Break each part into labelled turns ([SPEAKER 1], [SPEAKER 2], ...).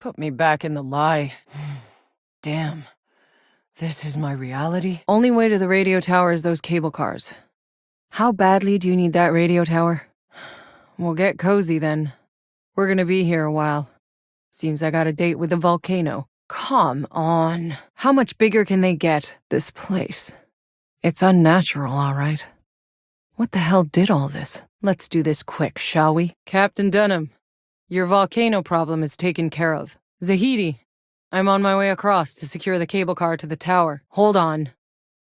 [SPEAKER 1] Put me back in the lie. Damn. This is my reality? Only way to the radio tower is those cable cars. How badly do you need that radio tower? We'll get cozy then. We're gonna be here a while. Seems I got a date with the volcano. Come on. How much bigger can they get, this place? It's unnatural, all right. What the hell did all this? Let's do this quick, shall we? Captain Dunham, your volcano problem is taken care of. Zahidi, I'm on my way across to secure the cable car to the tower. Hold on.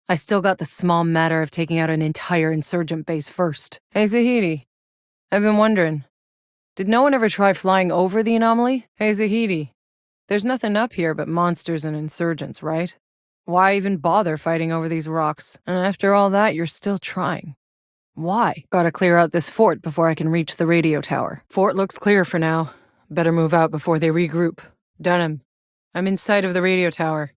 [SPEAKER 1] I still got the small matter of taking out an entire insurgent base first. Hey, Zahidi, I've been wondering, did no one ever try flying over the anomaly? Hey, Zahidi, there's nothing up here but monsters and insurgents, right? Why even bother fighting over these rocks? And after all that, you're still trying. Why? Gotta clear out this fort before I can reach the radio tower. Fort looks clear for now. Better move out before they regroup. Dunham, I'm in sight of the radio tower.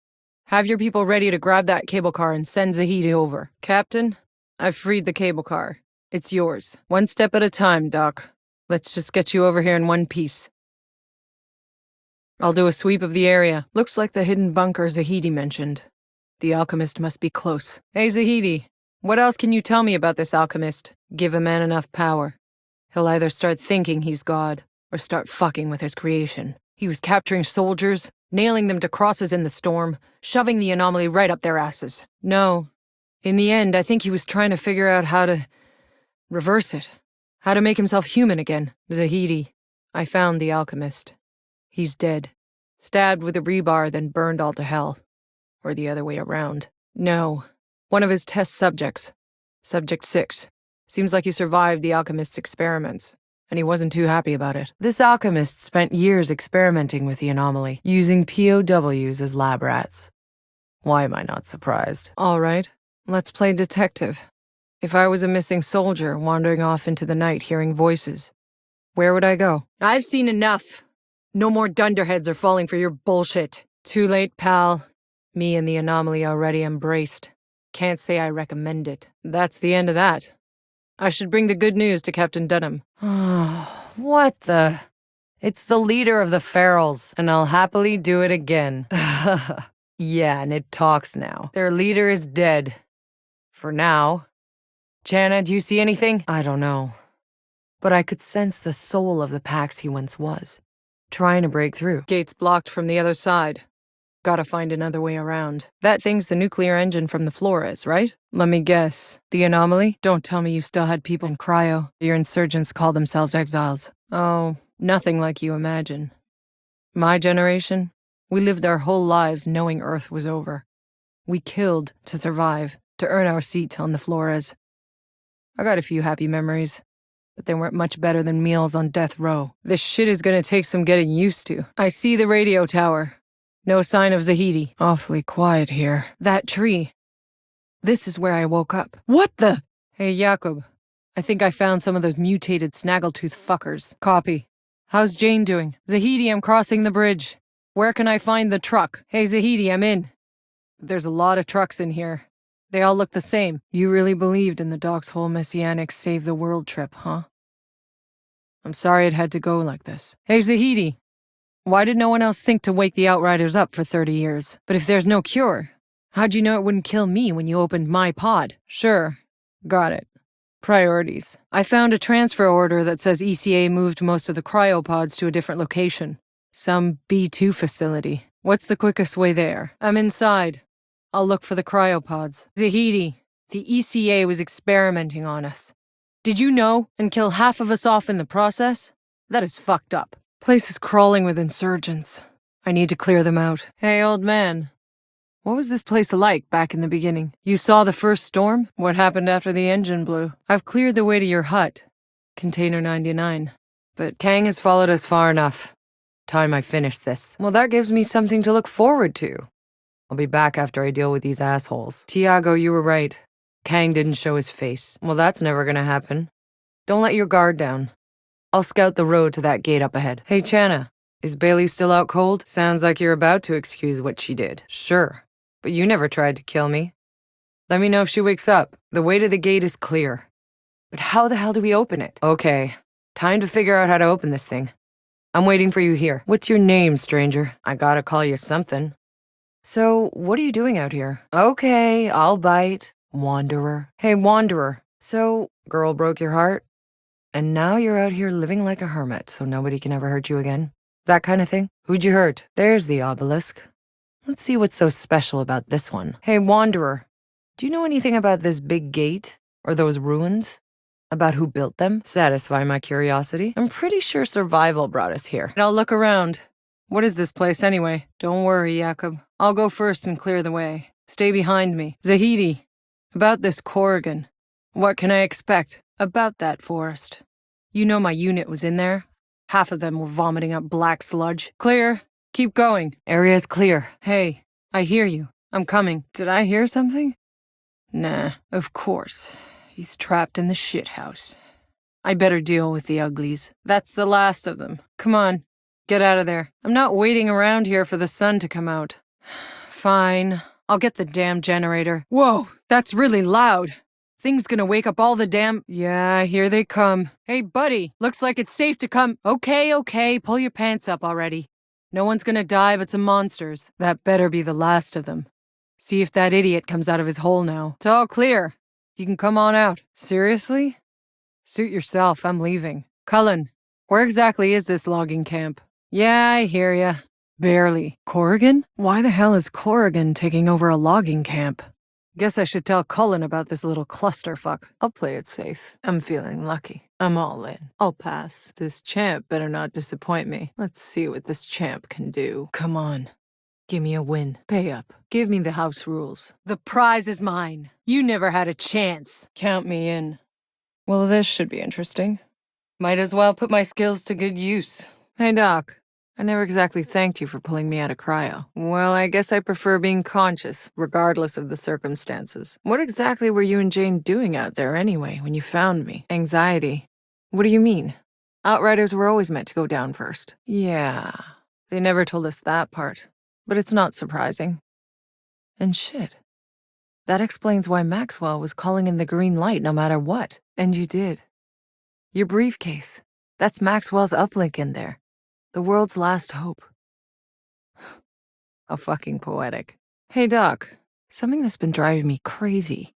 [SPEAKER 1] Have your people ready to grab that cable car and send Zahidi over. Captain, I've freed the cable car. It's yours. One step at a time, Doc. Let's just get you over here in one piece. I'll do a sweep of the area. Looks like the hidden bunker Zahidi mentioned. The alchemist must be close. Hey, Zahidi, what else can you tell me about this alchemist? Give a man enough power. He'll either start thinking he's God, or start fucking with his creation. He was capturing soldiers, nailing them to crosses in the storm, shoving the anomaly right up their asses. No. In the end, I think he was trying to figure out how to reverse it. How to make himself human again. Zahidi, I found the alchemist. He's dead. Stabbed with a rebar, then burned all to hell. Or the other way around. No. One of his test subjects. Subject 6. Seems like he survived the alchemist's experiments. And he wasn't too happy about it. This alchemist spent years experimenting with the anomaly, using POWs as lab rats. Why am I not surprised? All right, let's play detective. If I was a missing soldier wandering off into the night hearing voices, where would I go? I've seen enough. No more dunderheads are falling for your bullshit. Too late, pal. Me and the anomaly already embraced. Can't say I recommend it. That's the end of that. I should bring the good news to Captain Dunham. What the? It's the leader of the Ferals, and I'll happily do it again. Yeah, and it talks now. Their leader is dead. For now. Jana, do you see anything? I don't know. But I could sense the soul of the Pax he once was. Trying to break through. Gates blocked from the other side. Gotta find another way around. That thing's the nuclear engine from the Flores, right? Let me guess. The anomaly? Don't tell me you still had people in cryo. Your insurgents call themselves exiles. Oh, nothing like you imagine. My generation? We lived our whole lives knowing Earth was over. We killed to survive, to earn our seat on the Flores. I got a few happy memories, but they weren't much better than meals on death row. This shit is gonna take some getting used to. I see the radio tower. No sign of Zahidi. Awfully quiet here. That tree. This is where I woke up. What the? Hey, Jakob. I think I found some of those mutated snaggletooth fuckers. Copy. How's Jane doing? Zahidi, I'm crossing the bridge. Where can I find the truck? Hey, Zahidi, I'm in. There's a lot of trucks in here. They all look the same. You really believed in the Doc's whole messianic save-the-world trip, huh? I'm sorry it had to go like this. Hey, Zahidi. Why did no one else think to wake the Outriders up for 30 years? But if there's no cure, how'd you know it wouldn't kill me when you opened my pod? Sure. Got it. Priorities. I found a transfer order that says ECA moved most of the cryopods to a different location. Some B2 facility. What's the quickest way there? I'm inside. I'll look for the cryopods. Zahidi, the ECA was experimenting on us. Did you know? And kill half of us off in the process? That is fucked up. Place is crawling with insurgents. I need to clear them out. Hey, old man. What was this place like back in the beginning? You saw the first storm? What happened after the engine blew? I've cleared the way to your hut. Container 99. But Kang has followed us far enough. Time I finish this. Well, that gives me something to look forward to. I'll be back after I deal with these assholes. Tiago, you were right. Kang didn't show his face. Well, that's never gonna happen. Don't let your guard down. I'll scout the road to that gate up ahead. Hey, Channa, is Bailey still out cold? Sounds like you're about to excuse what she did. Sure, but you never tried to kill me. Let me know if she wakes up. The way to the gate is clear. But how the hell do we open it? Okay, time to figure out how to open this thing. I'm waiting for you here. What's your name, stranger? I gotta call you something. So, what are you doing out here? Okay, I'll bite. Wanderer. Hey, Wanderer. So, girl broke your heart? And now you're out here living like a hermit so nobody can ever hurt you again? That kind of thing? Who'd you hurt? There's the obelisk. Let's see what's so special about this one. Hey, Wanderer. Do you know anything about this big gate? Or those ruins? About who built them? Satisfy my curiosity. I'm pretty sure survival brought us here. I'll look around. What is this place anyway? Don't worry, Jakob. I'll go first and clear the way. Stay behind me. Zahidi, about this Corrigan. What can I expect? About that forest. You know my unit was in there? Half of them were vomiting up black sludge. Clear. Keep going. Area's clear. Hey, I hear you. I'm coming. Did I hear something? Nah, of course. He's trapped in the shithouse. I better deal with the uglies. That's the last of them. Come on, get out of there. I'm not waiting around here for the sun to come out. Fine, I'll get the damn generator. Whoa, that's really loud. Thing's gonna wake up all the damn... Yeah, here they come. Hey, buddy, looks like it's safe to come... Okay, pull your pants up already. No one's gonna die but some monsters. That better be the last of them. See if that idiot comes out of his hole now. It's all clear. You can come on out. Seriously? Suit yourself, I'm leaving. Cullen, where exactly is this logging camp? Yeah, I hear ya. Barely. Corrigan? Why the hell is Corrigan taking over a logging camp? Guess I should tell Cullen about this little clusterfuck. I'll play it safe. I'm feeling lucky. I'm all in. I'll pass. This champ better not disappoint me. Let's see what this champ can do. Come on. Give me a win. Pay up. Give me the house rules. The prize is mine. You never had a chance. Count me in. Well, this should be interesting. Might as well put my skills to good use. Hey, Doc. I never exactly thanked you for pulling me out of cryo. Well, I guess I prefer being conscious, regardless of the circumstances. What exactly were you and Jane doing out there anyway, when you found me? Anxiety. What do you mean? Outriders were always meant to go down first. Yeah. They never told us that part. But it's not surprising. And shit. That explains why Maxwell was calling in the green light no matter what. And you did. Your briefcase. That's Maxwell's uplink in there. The world's last hope. How fucking poetic. Hey, Doc. Something that's been driving me crazy.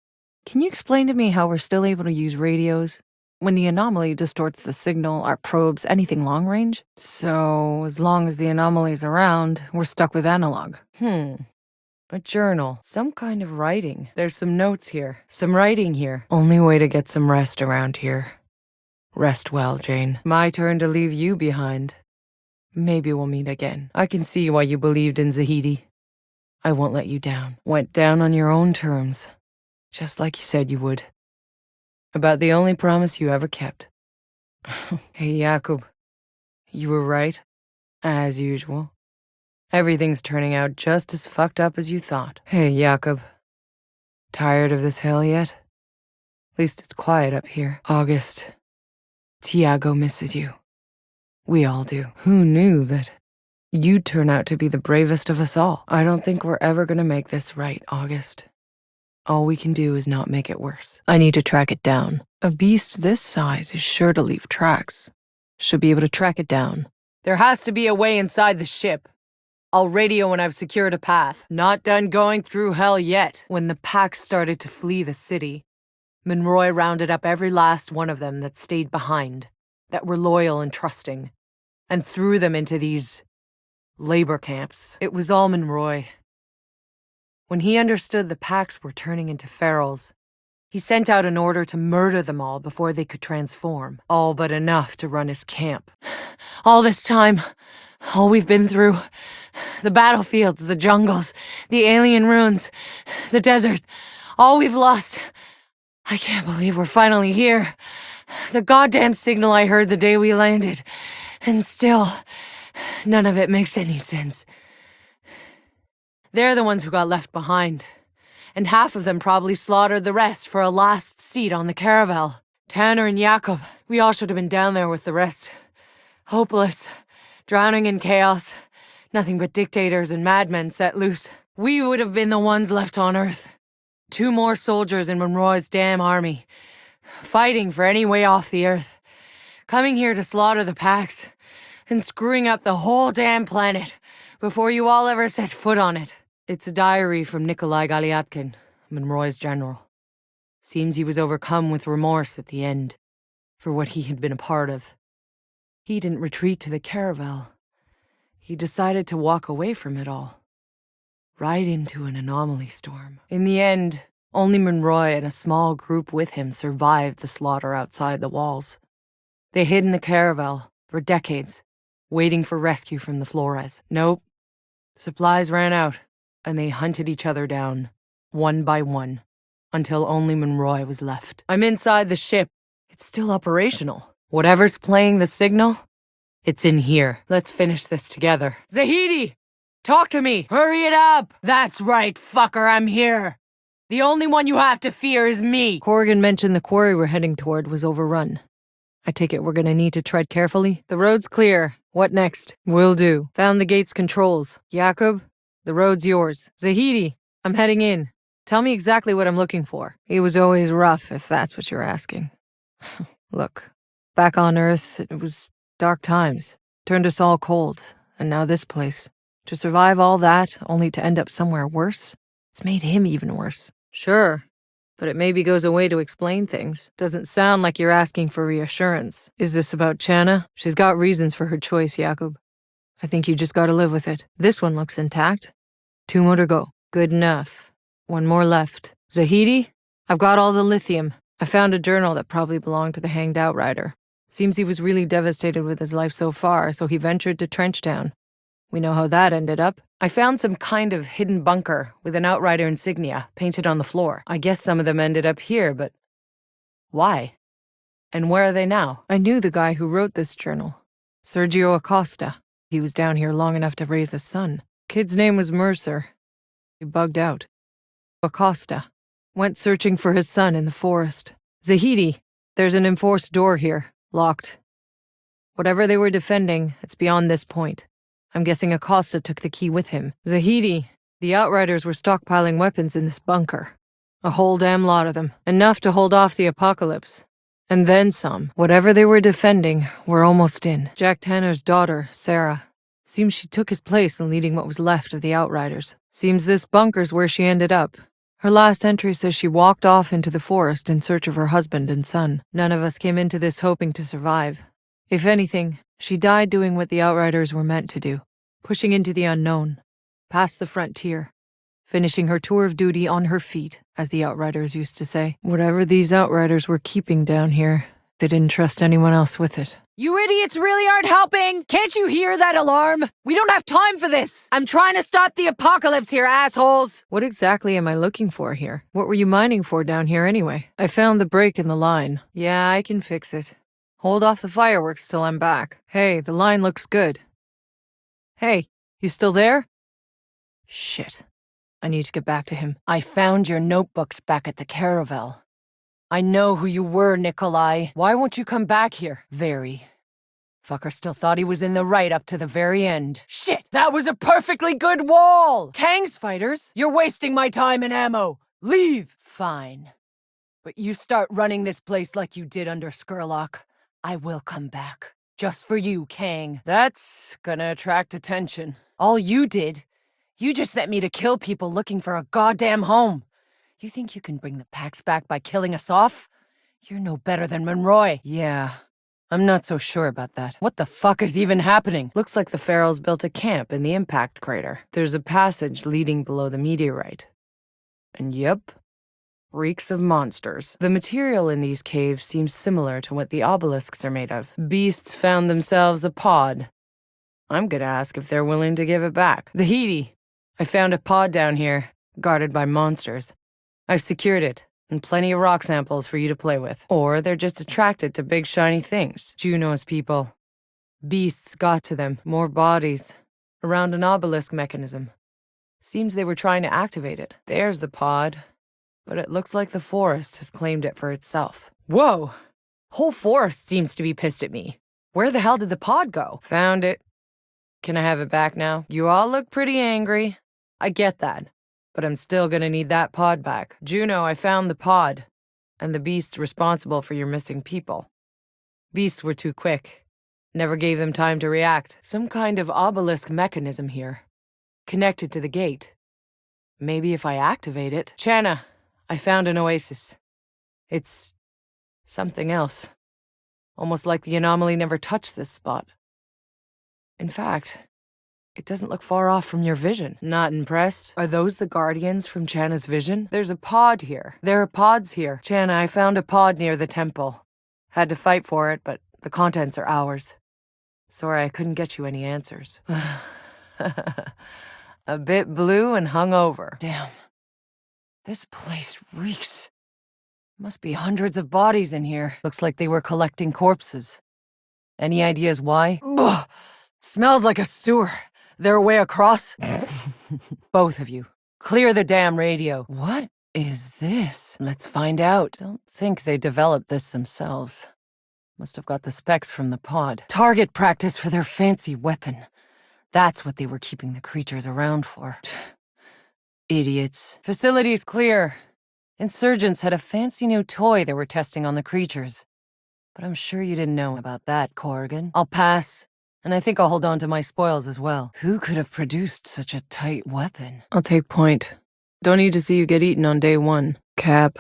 [SPEAKER 1] Can you explain to me how we're still able to use radios? When the anomaly distorts the signal, our probes, anything long range? So, as long as the anomaly's around, we're stuck with analog. A journal. Some kind of writing. There's some notes here. Some writing here. Only way to get some rest around here. Rest well, Jane. My turn to leave you behind. Maybe we'll meet again. I can see why you believed in Zahidi. I won't let you down. Went down on your own terms. Just like you said you would. About the only promise you ever kept. Hey, Jakob. You were right. As usual. Everything's turning out just as fucked up as you thought. Hey, Jakob. Tired of this hell yet? At least it's quiet up here. August. Tiago misses you. We all do. Who knew that you'd turn out to be the bravest of us all? I don't think we're ever gonna make this right, August. All we can do is not make it worse. I need to track it down. A beast this size is sure to leave tracks. Should be able to track it down. There has to be a way inside the ship. I'll radio when I've secured a path. Not done going through hell yet. When the pack started to flee the city, Monroy rounded up every last one of them that stayed behind, that were loyal and trusting, and threw them into these labor camps. It was all Monroy. When he understood the packs were turning into ferals, he sent out an order to murder them all before they could transform, all but enough to run his camp. All this time, all we've been through, the battlefields, the jungles, the alien ruins, the desert, all we've lost. I can't believe we're finally here. The goddamn signal I heard the day we landed. And still, none of it makes any sense. They're the ones who got left behind. And half of them probably slaughtered the rest for a last seat on the caravel. Tanner and Jakob, we all should have been down there with the rest. Hopeless, drowning in chaos. Nothing but dictators and madmen set loose. We would have been the ones left on Earth. 2 more soldiers in Monroy's damn army. Fighting for any way off the Earth. Coming here to slaughter the packs. and screwing up the whole damn planet before you all ever set foot on it. It's a diary from Nikolai Galiatkin, Monroy's general. Seems he was overcome with remorse at the end for what he had been a part of. He didn't retreat to the caravel. He decided to walk away from it all. Right into an anomaly storm. In the end, only Monroy and a small group with him survived the slaughter outside the walls. They hid in the caravel for decades, waiting for rescue from the Flores. Nope. Supplies ran out, and they hunted each other down, one by one, until only Monroy was left. I'm inside the ship. It's still operational. Whatever's playing the signal, it's in here. Let's finish this together. Zahidi! Talk to me! Hurry it up! That's right, fucker, I'm here. The only one you have to fear is me. Corrigan mentioned the quarry we're heading toward was overrun. I take it we're gonna need to tread carefully? The road's clear. What next? Will do. Found the gate's controls. Jakub, the road's yours. Zahidi, I'm heading in. Tell me exactly what I'm looking for. He was always rough, if that's what you're asking. Look, back on Earth, it was dark times. Turned us all cold. And now this place. To survive all that, only to end up somewhere worse? It's made him even worse. Sure, but it maybe goes a way to explain things. Doesn't sound like you're asking for reassurance. Is this about Channa? She's got reasons for her choice, Jakub. I think you just gotta live with it. This one looks intact. 2 more to go. Good enough. 1 more left. Zahidi, I've got all the lithium. I found a journal that probably belonged to the hanged Outrider. Seems he was really devastated with his life so far, so he ventured to Trenchtown. We know how that ended up. I found some kind of hidden bunker with an Outrider insignia painted on the floor. I guess some of them ended up here, but why? And where are they now? I knew the guy who wrote this journal, Sergio Acosta. He was down here long enough to raise a son. Kid's name was Mercer. He bugged out. Acosta went searching for his son in the forest. Zahidi, there's an enforced door here, locked. Whatever they were defending, it's beyond this point. I'm guessing Acosta took the key with him. Zahidi, the Outriders were stockpiling weapons in this bunker. A whole damn lot of them. Enough to hold off the apocalypse. And then some. Whatever they were defending, we're almost in. Jack Tanner's daughter, Sarah. Seems she took his place in leading what was left of the Outriders. Seems this bunker's where she ended up. Her last entry says she walked off into the forest in search of her husband and son. None of us came into this hoping to survive. If anything, she died doing what the Outriders were meant to do, pushing into the unknown, past the frontier, finishing her tour of duty on her feet, as the Outriders used to say. Whatever these Outriders were keeping down here, they didn't trust anyone else with it. You idiots really aren't helping! Can't you hear that alarm? We don't have time for this! I'm trying to stop the apocalypse here, assholes! What exactly am I looking for here? What were you mining for down here anyway? I found the break in the line. Yeah, I can fix it. Hold off the fireworks till I'm back. Hey, the line looks good. Hey, you still there? Shit. I need to get back to him. I found your notebooks back at the caravel. I know who you were, Nikolai. Why won't you come back here? Very. Fucker still thought he was in the right up to the very end. Shit, that was a perfectly good wall! Kang's fighters, you're wasting my time and ammo. Leave! Fine. But you start running this place like you did under Skurlock. I will come back. Just for you, Kang. That's gonna attract attention. All you did, you just sent me to kill people looking for a goddamn home. You think you can bring the Pax back by killing us off? You're no better than Monroy. Yeah, I'm not so sure about that. What the fuck is even happening? Looks like the Ferals built a camp in the impact crater. There's a passage leading below the meteorite. And yep, reeks of monsters. The material in these caves seems similar to what the obelisks are made of. Beasts found themselves a pod. I'm gonna ask if they're willing to give it back. Zahidi, I found a pod down here, guarded by monsters. I've secured it, and plenty of rock samples for you to play with. Or they're just attracted to big shiny things. Juno's people. Beasts got to them, more bodies, around an obelisk mechanism. Seems they were trying to activate it. There's the pod. But it looks like the forest has claimed it for itself. Whoa! Whole forest seems to be pissed at me. Where the hell did the pod go? Found it. Can I have it back now? You all look pretty angry. I get that. But I'm still gonna need that pod back. Juno, I found the pod. And the beasts responsible for your missing people. Beasts were too quick. Never gave them time to react. Some kind of obelisk mechanism here, connected to the gate. Maybe if I activate it... Channa, I found an oasis. It's... something else. Almost like the anomaly never touched this spot. In fact, it doesn't look far off from your vision. Not impressed? Are those the guardians from Channa's vision? There's a pod here. There are pods here. Channa, I found a pod near the temple. Had to fight for it, but the contents are ours. Sorry I couldn't get you any answers. A bit blue and hungover. Damn. This place reeks. Must be hundreds of bodies in here. Looks like they were collecting corpses. Any ideas why? Ugh. Smells like a sewer. Their way across? Both of you. Clear the damn radio. What is this? Let's find out. Don't think they developed this themselves. Must have got the specs from the pod. Target practice for their fancy weapon. That's what they were keeping the creatures around for. Idiots. Facility's clear. Insurgents had a fancy new toy they were testing on the creatures. But I'm sure you didn't know about that, Corrigan. I'll pass. And I think I'll hold on to my spoils as well. Who could have produced such a tight weapon? I'll take point. Don't need to see you get eaten on day one. Cap,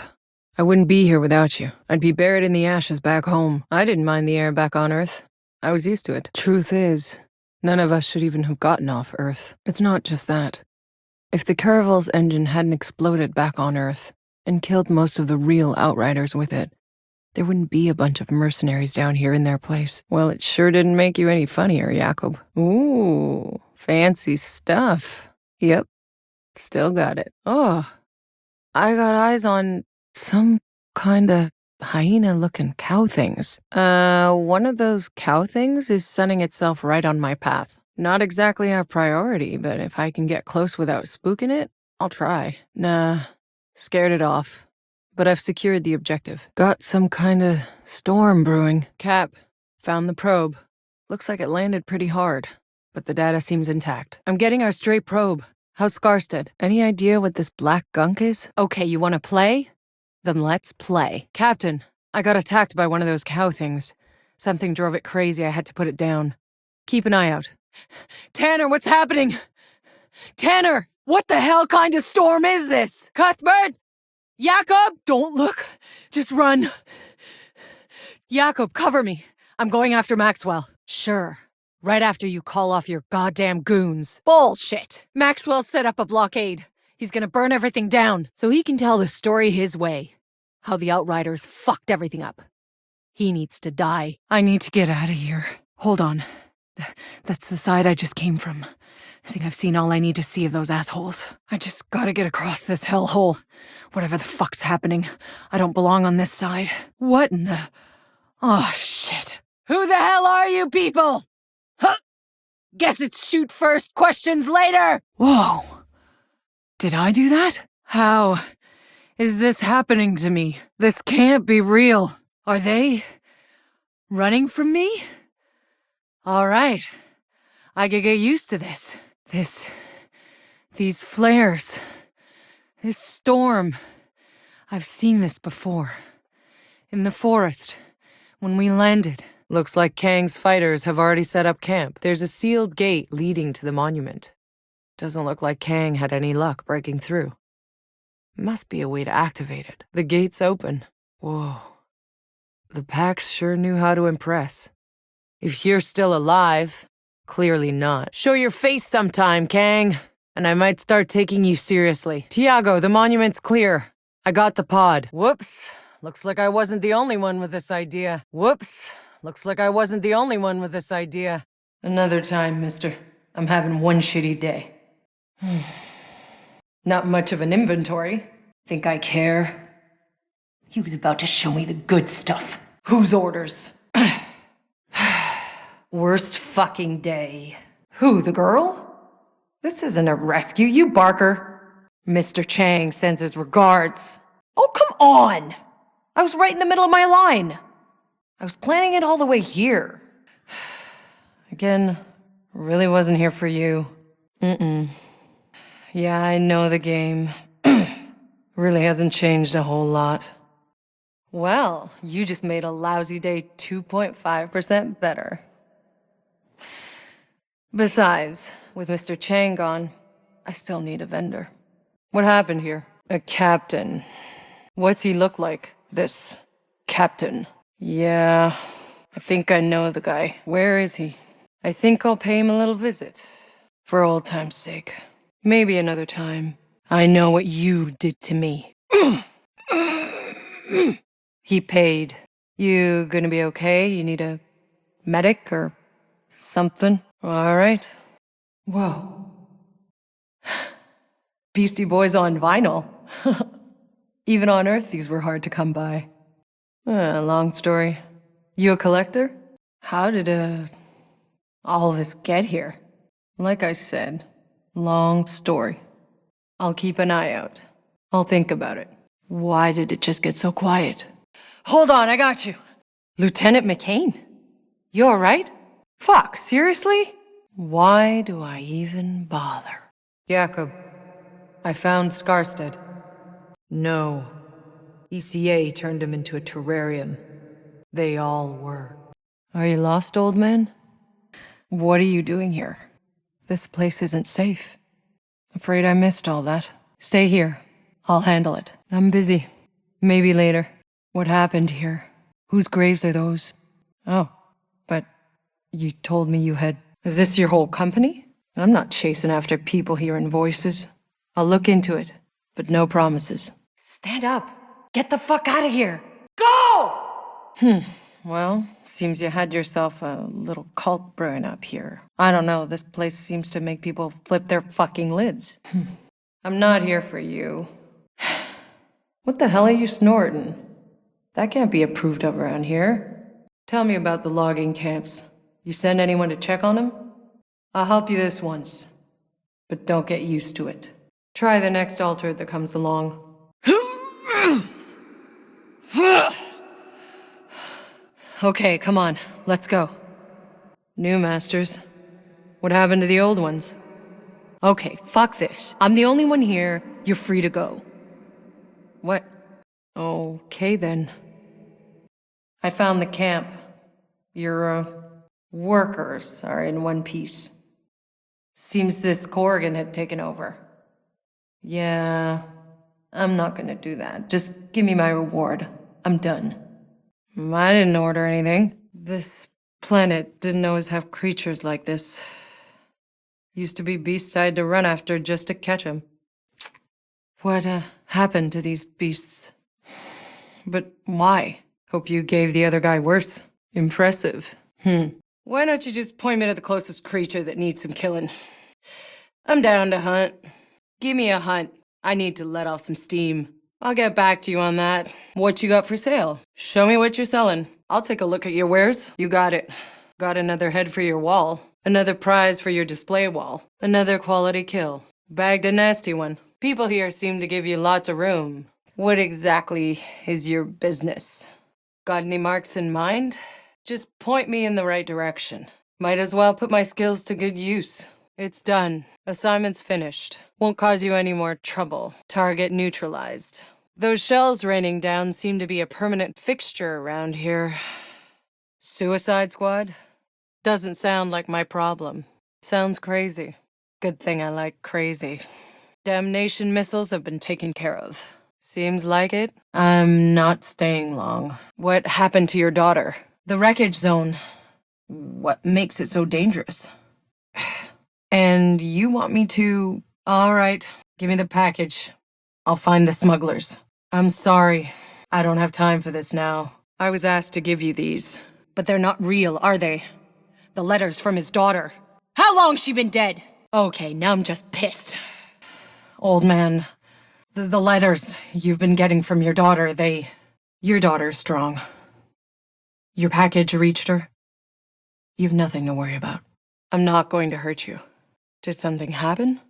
[SPEAKER 1] I wouldn't be here without you. I'd be buried in the ashes back home. I didn't mind the air back on Earth. I was used to it. Truth is, none of us should even have gotten off Earth. It's not just that. If the Caravel's engine hadn't exploded back on Earth and killed most of the real Outriders with it, there wouldn't be a bunch of mercenaries down here in their place. Well, it sure didn't make you any funnier, Jakob. Ooh, fancy stuff. Yep, still got it. Oh, I got eyes on some kinda hyena-looking cow things. One of those cow things is sunning itself right on my path. Not exactly a priority, but if I can get close without spooking it, I'll try. Nah, scared it off. But I've secured the objective. Got some kinda storm brewing. Cap, found the probe. Looks like it landed pretty hard, but the data seems intact. I'm getting our stray probe. How's Skarstead? Any idea what this black gunk is? Okay, you wanna play? Then let's play. Captain, I got attacked by one of those cow things. Something drove it crazy, I had to put it down. Keep an eye out. Tanner, what's happening? Tanner! What the hell kind of storm is this? Cuthbert! Jakob! Don't look. Just run. Jakob, cover me. I'm going after Maxwell. Sure. Right after you call off your goddamn goons. Bullshit! Maxwell set up a blockade. He's gonna burn everything down, so he can tell the story his way. How the Outriders fucked everything up. He needs to die. I need to get out of here. Hold on. That's the side I just came from. I think I've seen all I need to see of those assholes. I just gotta get across this hellhole. Whatever the fuck's happening, I don't belong on this side. What in the... Oh, shit. Who the hell are you people? Huh? Guess it's shoot first, questions later! Whoa. Did I do that? How is this happening to me? This can't be real. Are they running from me? All right. I could get used to this. These flares. This storm. I've seen this before. In the forest. When we landed. Looks like Kang's fighters have already set up camp. There's a sealed gate leading to the monument. Doesn't look like Kang had any luck breaking through. Must be a way to activate it. The gate's open. Whoa. The Pax sure knew how to impress. If you're still alive, clearly not. Show your face sometime, Kang, and I might start taking you seriously. Tiago, the monument's clear. I got the pod. Whoops. Looks like I wasn't the only one with this idea. Whoops. Looks like I wasn't the only one with this idea. Another time, mister. I'm having one shitty day. Not much of an inventory. Think I care? He was about to show me the good stuff. Whose orders? Worst fucking day. Who, the girl? This isn't a rescue, you barker. Mr. Chang sends his regards. Oh, come on! I was right in the middle of my line. I was planning it all the way here. Again, really wasn't here for you. Yeah, I know the game. Really hasn't changed a whole lot. Well, you just made a lousy day 2.5% better. Besides, with Mr. Chang gone, I still need a vendor. What happened here? A captain. What's he look like, this captain? Yeah, I think I know the guy. Where is he? I think I'll pay him a little visit. For old time's sake. Maybe another time. I know what you did to me. He paid. You gonna be okay? You need a medic or something? All right. Whoa. Beastie Boys on vinyl. Even on Earth, these were hard to come by. Long story. You a collector? How did, all this get here? Like I said, long story. I'll keep an eye out. I'll think about it. Why did it just get so quiet? Hold on, I got you. Lieutenant McCain? You alright? Fuck, seriously? Why do I even bother? Jakob, I found Skarstead. No. ECA turned him into a terrarium. They all were. Are you lost, old man? What are you doing here? This place isn't safe. Afraid I missed all that. Stay here. I'll handle it. I'm busy. Maybe later. What happened here? Whose graves are those? Oh, but you told me you had... Is this your whole company? I'm not chasing after people hearing voices. I'll look into it, but no promises. Stand up. Get the fuck out of here. Go! Well, seems you had yourself a little cult brewing up here. I don't know, this place seems to make people flip their fucking lids. I'm not here for you. What the hell are you snorting? That can't be approved of around here. Tell me about the logging camps. You send anyone to check on them? I'll help you this once, but don't get used to it. Try the next altar that comes along. Okay, come on, let's go. New masters. What happened to the old ones? Okay, fuck this. I'm the only one here. You're free to go. What? Okay then. I found the camp. Your, workers are in one piece. Seems this Corrigan had taken over. Yeah, I'm not gonna do that. Just give me my reward. I'm done. I didn't order anything. This planet didn't always have creatures like this. Used to be beasts I had to run after just to catch them. What, happened to these beasts? But why? Hope you gave the other guy worse. Impressive. Why don't you just point me to the closest creature that needs some killing? I'm down to hunt. Give me a hunt. I need to let off some steam. I'll get back to you on that. What you got for sale? Show me what you're selling. I'll take a look at your wares. You got it. Got another head for your wall. Another prize for your display wall. Another quality kill. Bagged a nasty one. People here seem to give you lots of room. What exactly is your business? Got any marks in mind? Just point me in the right direction. Might as well put my skills to good use. It's done. Assignment's finished. Won't cause you any more trouble. Target neutralized. Those shells raining down seem to be a permanent fixture around here. Suicide Squad? Doesn't sound like my problem. Sounds crazy. Good thing I like crazy. Damnation missiles have been taken care of. Seems like it. I'm not staying long. What happened to your daughter? The wreckage zone. What makes it so dangerous? And you want me to... All right, give me the package. I'll find the smugglers. I'm sorry. I don't have time for this now. I was asked to give you these. But they're not real, are they? The letters from his daughter. How long's she been dead? Okay, now I'm just pissed. Old man, the letters you've been getting from your daughter, Your daughter's strong. Your package reached her. You've nothing to worry about. I'm not going to hurt you. Did something happen?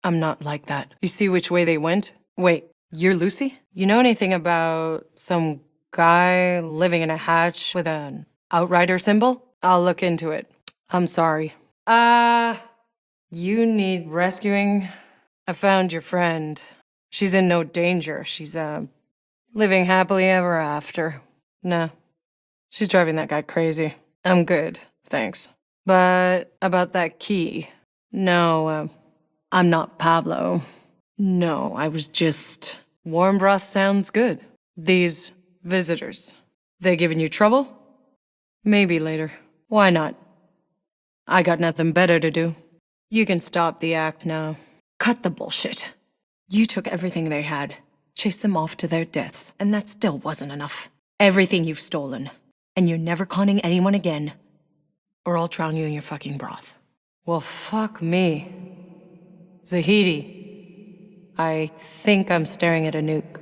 [SPEAKER 1] I'm not like that. You see which way they went? Wait, you're Lucy? You know anything about some guy living in a hatch with an Outrider symbol? I'll look into it. I'm sorry. You need rescuing? I found your friend. She's in no danger. She's, living happily ever after. No. She's driving that guy crazy. I'm good, thanks. But about that key. No, I'm not Pablo. No, I was just... Warm broth sounds good. These visitors, they giving you trouble? Maybe later. Why not? I got nothing better to do. You can stop the act now. Cut the bullshit. You took everything they had, chased them off to their deaths, and that still wasn't enough. Everything you've stolen. And you're never conning anyone again, or I'll drown you in your fucking broth. Well, fuck me. Zahidi, I think I'm staring at a nuke.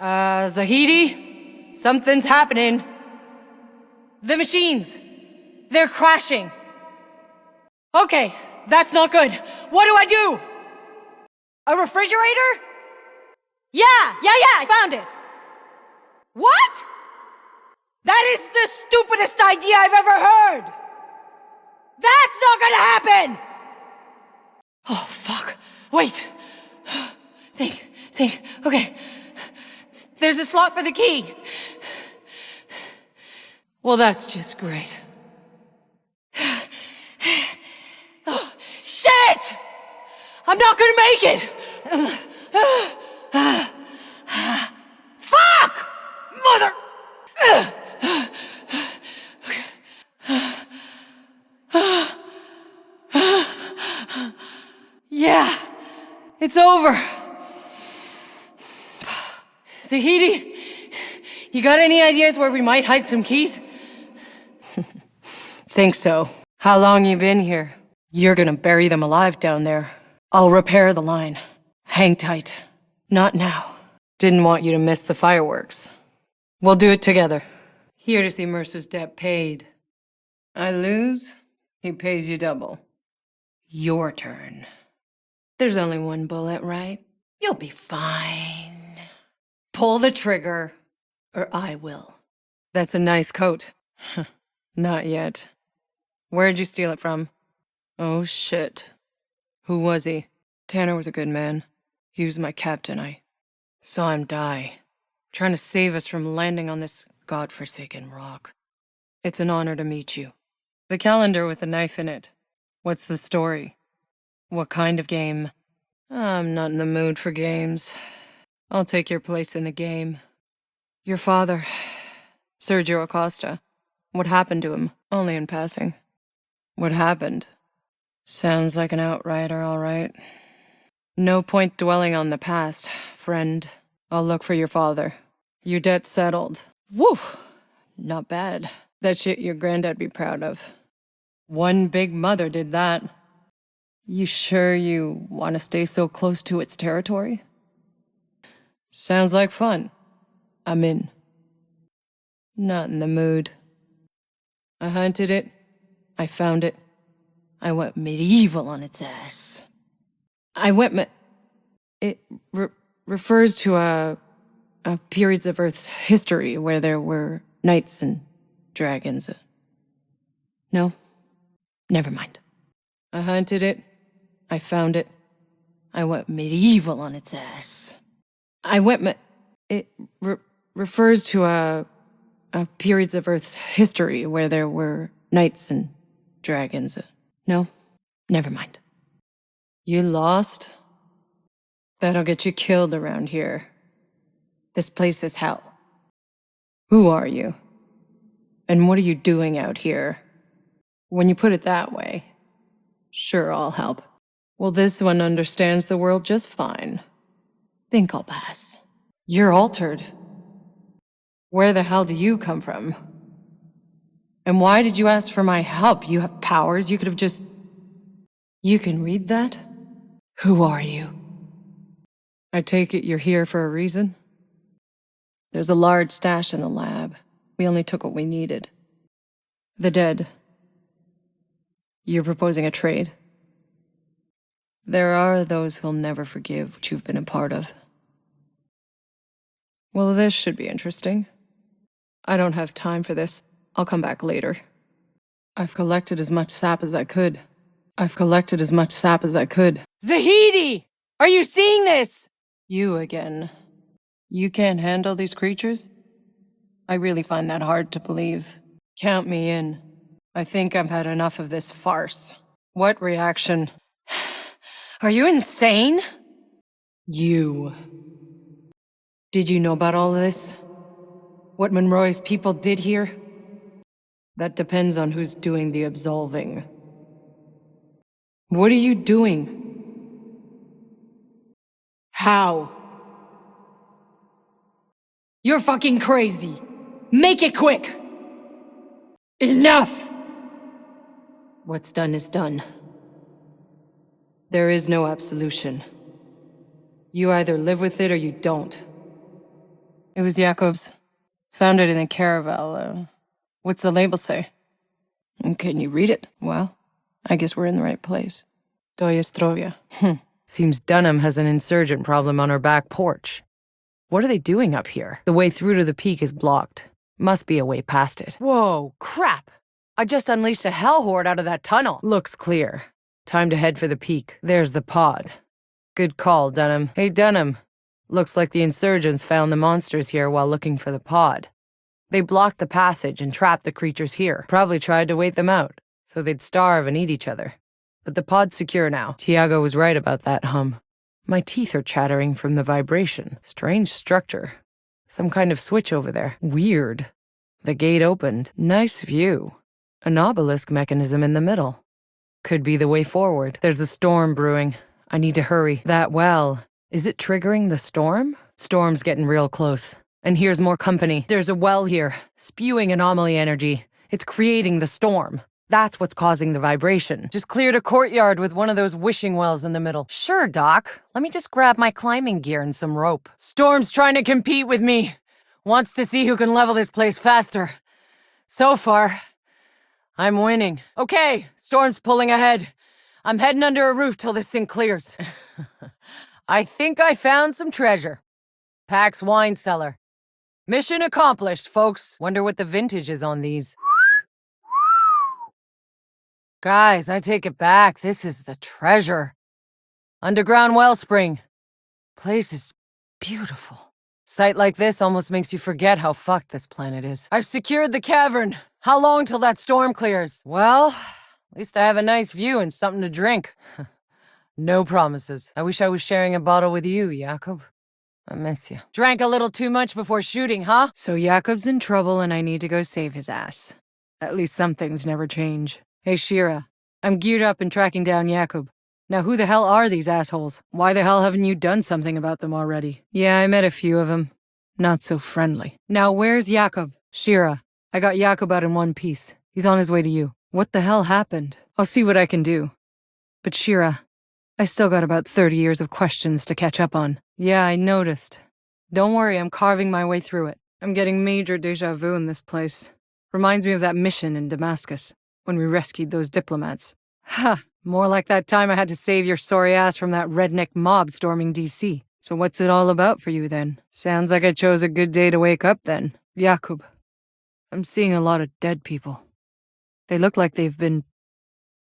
[SPEAKER 1] Zahidi? Something's happening. The machines, they're crashing. Okay, that's not good. What do I do? A refrigerator? Yeah, I found it. What? That is the stupidest idea I've ever heard. That's not gonna happen! Oh, fuck. Wait. Think. Okay. There's a slot for the key. Well, that's just great. Oh, shit! I'm not gonna make it! Fuck! Mother... Yeah, it's over. Zahidi, you got any ideas where we might hide some keys? Think so. How long you been here? You're gonna bury them alive down there. I'll repair the line. Hang tight. Not now. Didn't want you to miss the fireworks. We'll do it together. Here to see Mercer's debt paid. I lose, he pays you double. Your turn. There's only one bullet, right? You'll be fine. Pull the trigger, or I will. That's a nice coat. Not yet. Where'd you steal it from? Oh, shit. Who was he? Tanner was a good man. He was my captain. I saw him die, trying to save us from landing on this godforsaken rock. It's an honor to meet you. The calendar with a knife in it. What's the story? What kind of game? I'm not in the mood for games. I'll take your place in the game. Your father, Sergio Acosta. What happened to him? Only in passing. What happened? Sounds like an outrider, all right. No point dwelling on the past, friend. I'll look for your father. Your debt settled. Woo! Not bad. That shit your granddad be proud of. One big mother did that. You sure you want to stay so close to its territory? Sounds like fun. I'm in. Not in the mood. I hunted it. I found it. I went medieval on its ass. It refers to a periods of Earth's history where there were knights and dragons. No? Never mind. I hunted it. I found it. I went medieval on its ass. It refers to a periods of Earth's history where there were knights and dragons. No? Never mind. You lost? That'll get you killed around here. This place is hell. Who are you? And what are you doing out here? When you put it that way, sure, I'll help. Well, this one understands the world just fine. Think I'll pass. You're altered. Where the hell do you come from? And why did you ask for my help? You have powers, you could have just... You can read that? Who are you? I take it you're here for a reason? There's a large stash in the lab. We only took what we needed. The dead. You're proposing a trade? There are those who'll never forgive what you've been a part of. Well, this should be interesting. I don't have time for this. I'll come back later. I've collected as much sap as I could. Zahidi! Are you seeing this? You again. You can't handle these creatures? I really find that hard to believe. Count me in. I think I've had enough of this farce. What reaction? Are you insane? You. Did you know about all this? What Monroy's people did here? That depends on who's doing the absolving. What are you doing? How? You're fucking crazy! Make it quick! Enough! What's done is done. There is no absolution. You either live with it or you don't. It was Jakob's. Found it in the caravel. What's the label say? Can you read it? Well, I guess we're in the right place. Doyestrovia. Seems Dunham has an insurgent problem on her back porch. What are they doing up here? The way through to the peak is blocked. Must be a way past it. Whoa, crap! I just unleashed a hell horde out of that tunnel. Looks clear. Time to head for the peak. There's the pod. Good call, Dunham. Hey, Dunham. Looks like the insurgents found the monsters here while looking for the pod. They blocked the passage and trapped the creatures here. Probably tried to wait them out, so they'd starve and eat each other. But the pod's secure now. Tiago was right about that hum. My teeth are chattering from the vibration. Strange structure. Some kind of switch over there. Weird. The gate opened. Nice view. An obelisk mechanism in the middle. Could be the way forward. There's a storm brewing. I need to hurry. That well. Is it triggering the storm? Storm's getting real close. And here's more company. There's a well here, spewing anomaly energy. It's creating the storm. That's what's causing the vibration. Just cleared a courtyard with one of those wishing wells in the middle. Sure, Doc. Let me just grab my climbing gear and some rope. Storm's trying to compete with me. Wants to see who can level this place faster. So far, I'm winning. Okay, Storm's pulling ahead. I'm heading under a roof till this thing clears. I think I found some treasure. Pax wine cellar. Mission accomplished, folks. Wonder what the vintage is on these. Guys, I take it back. This is the treasure. Underground wellspring. Place is beautiful. Sight like this almost makes you forget how fucked this planet is. I've secured the cavern. How long till that storm clears? Well, at least I have a nice view and something to drink. No promises. I wish I was sharing a bottle with you, Jakob. I miss you. Drank a little too much before shooting, huh? So Jakob's in trouble and I need to go save his ass. At least some things never change. Hey, Shira. I'm geared up and tracking down Jakob. Now who the hell are these assholes? Why the hell haven't you done something about them already? Yeah, I met a few of them. Not so friendly. Now where's Jakob? Shira, I got Jakob out in one piece. He's on his way to you. What the hell happened? I'll see what I can do. But Shira, I still got about 30 years of questions to catch up on. Yeah, I noticed. Don't worry, I'm carving my way through it. I'm getting major déjà vu in this place. Reminds me of that mission in Damascus, when we rescued those diplomats. Ha! More like that time I had to save your sorry ass from that redneck mob storming D.C. So what's it all about for you then? Sounds like I chose a good day to wake up then. Jakob, I'm seeing a lot of dead people. They look like they've been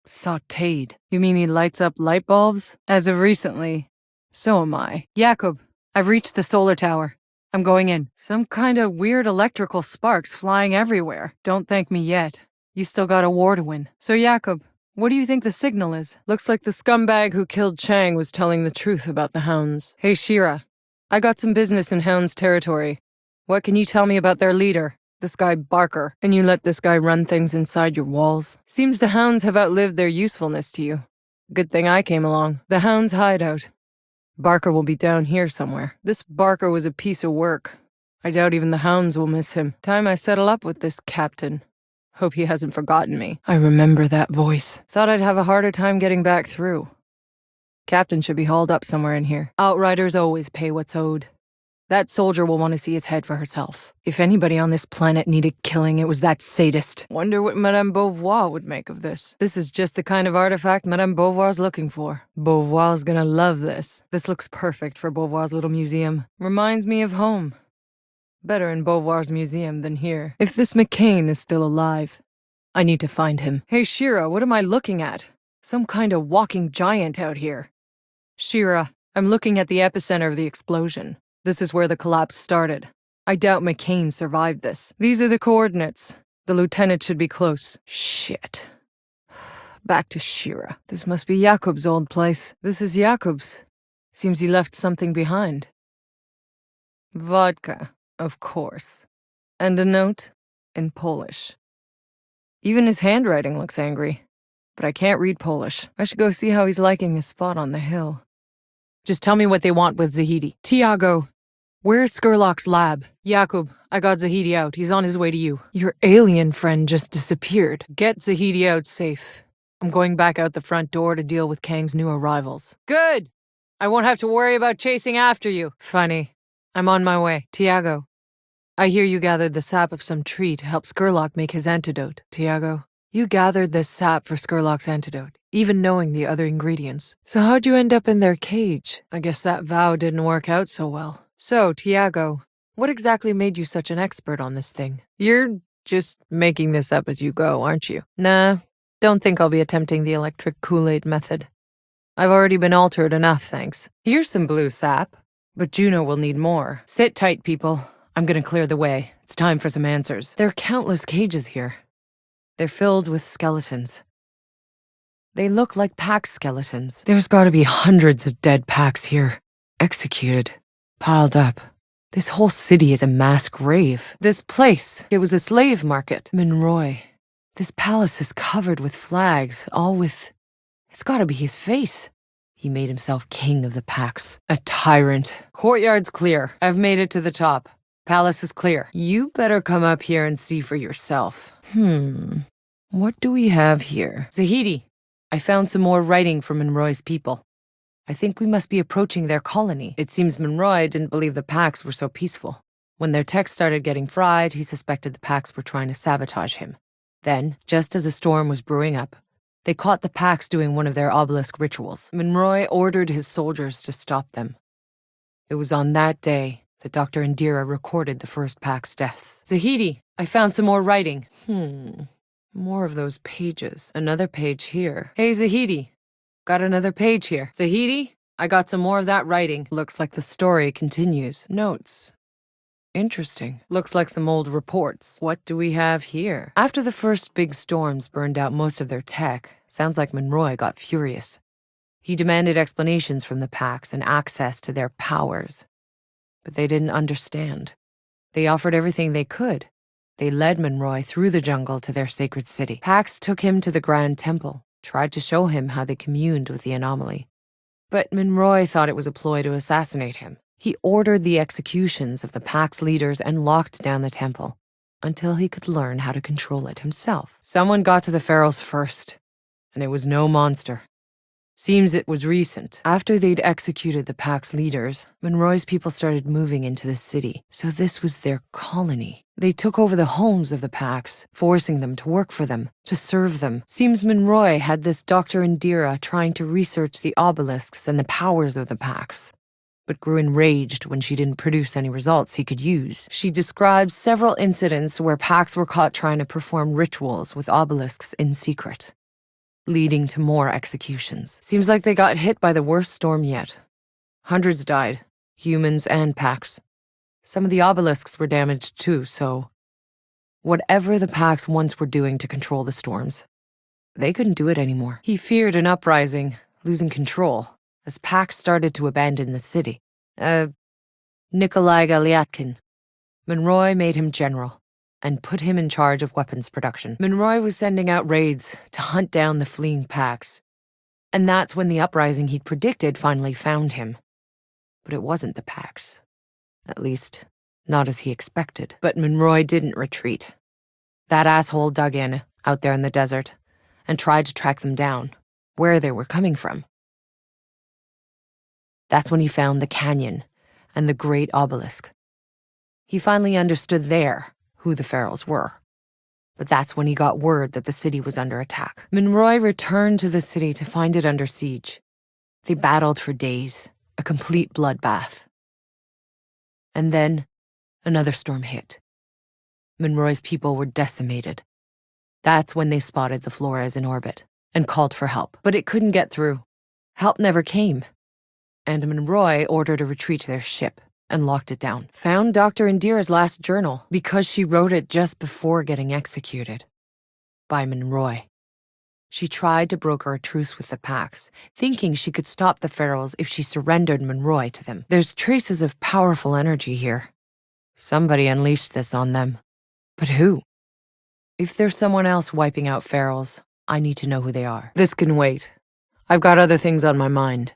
[SPEAKER 1] sautéed. You mean he lights up light bulbs? As of recently, so am I. Jakob, I've reached the solar tower. I'm going in. Some kind of weird electrical sparks flying everywhere. Don't thank me yet. You still got a war to win. So Jakob, what do you think the signal is? Looks like the scumbag who killed Chang was telling the truth about the hounds. Hey Shira, I got some business in hounds territory. What can you tell me about their leader? This guy Barker, and you let this guy run things inside your walls. Seems the hounds have outlived their usefulness to you. Good thing I came along. The hounds' hideout. Barker will be down here somewhere. This Barker was a piece of work. I doubt even the hounds will miss him. Time I settle up with this captain. Hope he hasn't forgotten me. I remember that voice. Thought I'd have a harder time getting back through. Captain should be hauled up somewhere in here. Outriders always pay what's owed. That soldier will want to see his head for herself. If anybody on this planet needed killing, it was that sadist. Wonder what Madame Beauvoir would make of this. This is just the kind of artifact Madame Beauvoir's looking for. Beauvoir's gonna love this. This looks perfect for Beauvoir's little museum. Reminds me of home. Better in Beauvoir's museum than here. If this McCain is still alive, I need to find him. Hey Shira, what am I looking at? Some kind of walking giant out here. Shira, I'm looking at the epicenter of the explosion. This is where the collapse started. I doubt McCain survived this. These are the coordinates. The lieutenant should be close. Shit. Back to Shira. This must be Jakub's old place. This is Jakub's. Seems he left something behind. Vodka, of course. And a note in Polish. Even his handwriting looks angry. But I can't read Polish. I should go see how he's liking his spot on the hill. Just tell me what they want with Zahidi. Tiago, where's Skurlock's lab? Jakub, I got Zahidi out. He's on his way to you. Your alien friend just disappeared. Get Zahidi out safe. I'm going back out the front door to deal with Kang's new arrivals. Good! I won't have to worry about chasing after you. Funny. I'm on my way. Tiago, I hear you gathered the sap of some tree to help Skurlock make his antidote. Tiago, you gathered this sap for Skurlock's antidote, even knowing the other ingredients. So how'd you end up in their cage? I guess that vow didn't work out so well. So, Tiago, what exactly made you such an expert on this thing? You're just making this up as you go, aren't you? Nah, don't think I'll be attempting the electric Kool-Aid method. I've already been altered enough, thanks. Here's some blue sap, but Juno will need more. Sit tight, people. I'm gonna clear the way. It's time for some answers. There are countless cages here. They're filled with skeletons. They look like pack skeletons. There's gotta be hundreds of dead packs here. Executed. Piled up. This whole city is a mass grave. This place, it was a slave market. Monroy. This palace is covered with flags, all with... It's gotta be his face. He made himself king of the packs. A tyrant. Courtyard's clear. I've made it to the top. Palace is clear. You better come up here and see for yourself. What do we have here? Zahidi, I found some more writing from Monroy's people. I think we must be approaching their colony. It seems Monroy didn't believe the packs were so peaceful. When their tech started getting fried, he suspected the packs were trying to sabotage him. Then, just as a storm was brewing up, they caught the packs doing one of their obelisk rituals. Monroy ordered his soldiers to stop them. It was on that day that Dr. Indira recorded the first pack's deaths. Zahidi, I found some more writing. More of those pages. Another page here. Hey, Zahidi, got another page here. Zahidi, I got some more of that writing. Looks like the story continues. Notes. Interesting. Looks like some old reports. What do we have here? After the first big storms burned out most of their tech, sounds like Monroy got furious. He demanded explanations from the packs and access to their powers. But they didn't understand. They offered everything they could. They led Monroy through the jungle to their sacred city. Pax took him to the Grand Temple, tried to show him how they communed with the anomaly. But Monroy thought it was a ploy to assassinate him. He ordered the executions of the Pax leaders and locked down the temple until he could learn how to control it himself. Someone got to the pharaohs first, and it was no monster. Seems it was recent. After they'd executed the Pax leaders, Monroy's people started moving into the city, so this was their colony. They took over the homes of the Pax, forcing them to work for them, to serve them. Seems Monroy had this Dr. Indira trying to research the obelisks and the powers of the Pax, but grew enraged when she didn't produce any results he could use. She describes several incidents where Pax were caught trying to perform rituals with obelisks in secret, leading to more executions. Seems like they got hit by the worst storm yet. Hundreds died, humans and Pax. Some of the obelisks were damaged too, so whatever the Pax once were doing to control the storms, they couldn't do it anymore. He feared an uprising, losing control, as Pax started to abandon the city. Nikolai Galyatkin. Monroy made him general and put him in charge of weapons production. Monroy was sending out raids to hunt down the fleeing Pax, and that's when the uprising he'd predicted finally found him. But it wasn't the Pax. At least, not as he expected. But Monroy didn't retreat. That asshole dug in, out there in the desert, and tried to track them down, where they were coming from. That's when he found the canyon and the great obelisk. He finally understood there who the pharaohs were. But that's when he got word that the city was under attack. Monroy returned to the city to find it under siege. They battled for days, a complete bloodbath. And then, another storm hit. Monroy's people were decimated. That's when they spotted the Flores in orbit and called for help. But it couldn't get through. Help never came. And Monroy ordered a retreat to their ship, and locked it down. Found Dr. Indira's last journal because she wrote it just before getting executed. By Monroy. She tried to broker a truce with the Pax, thinking she could stop the Ferals if she surrendered Monroy to them. There's traces of powerful energy here. Somebody unleashed this on them. But who? If there's someone else wiping out Ferals, I need to know who they are. This can wait. I've got other things on my mind.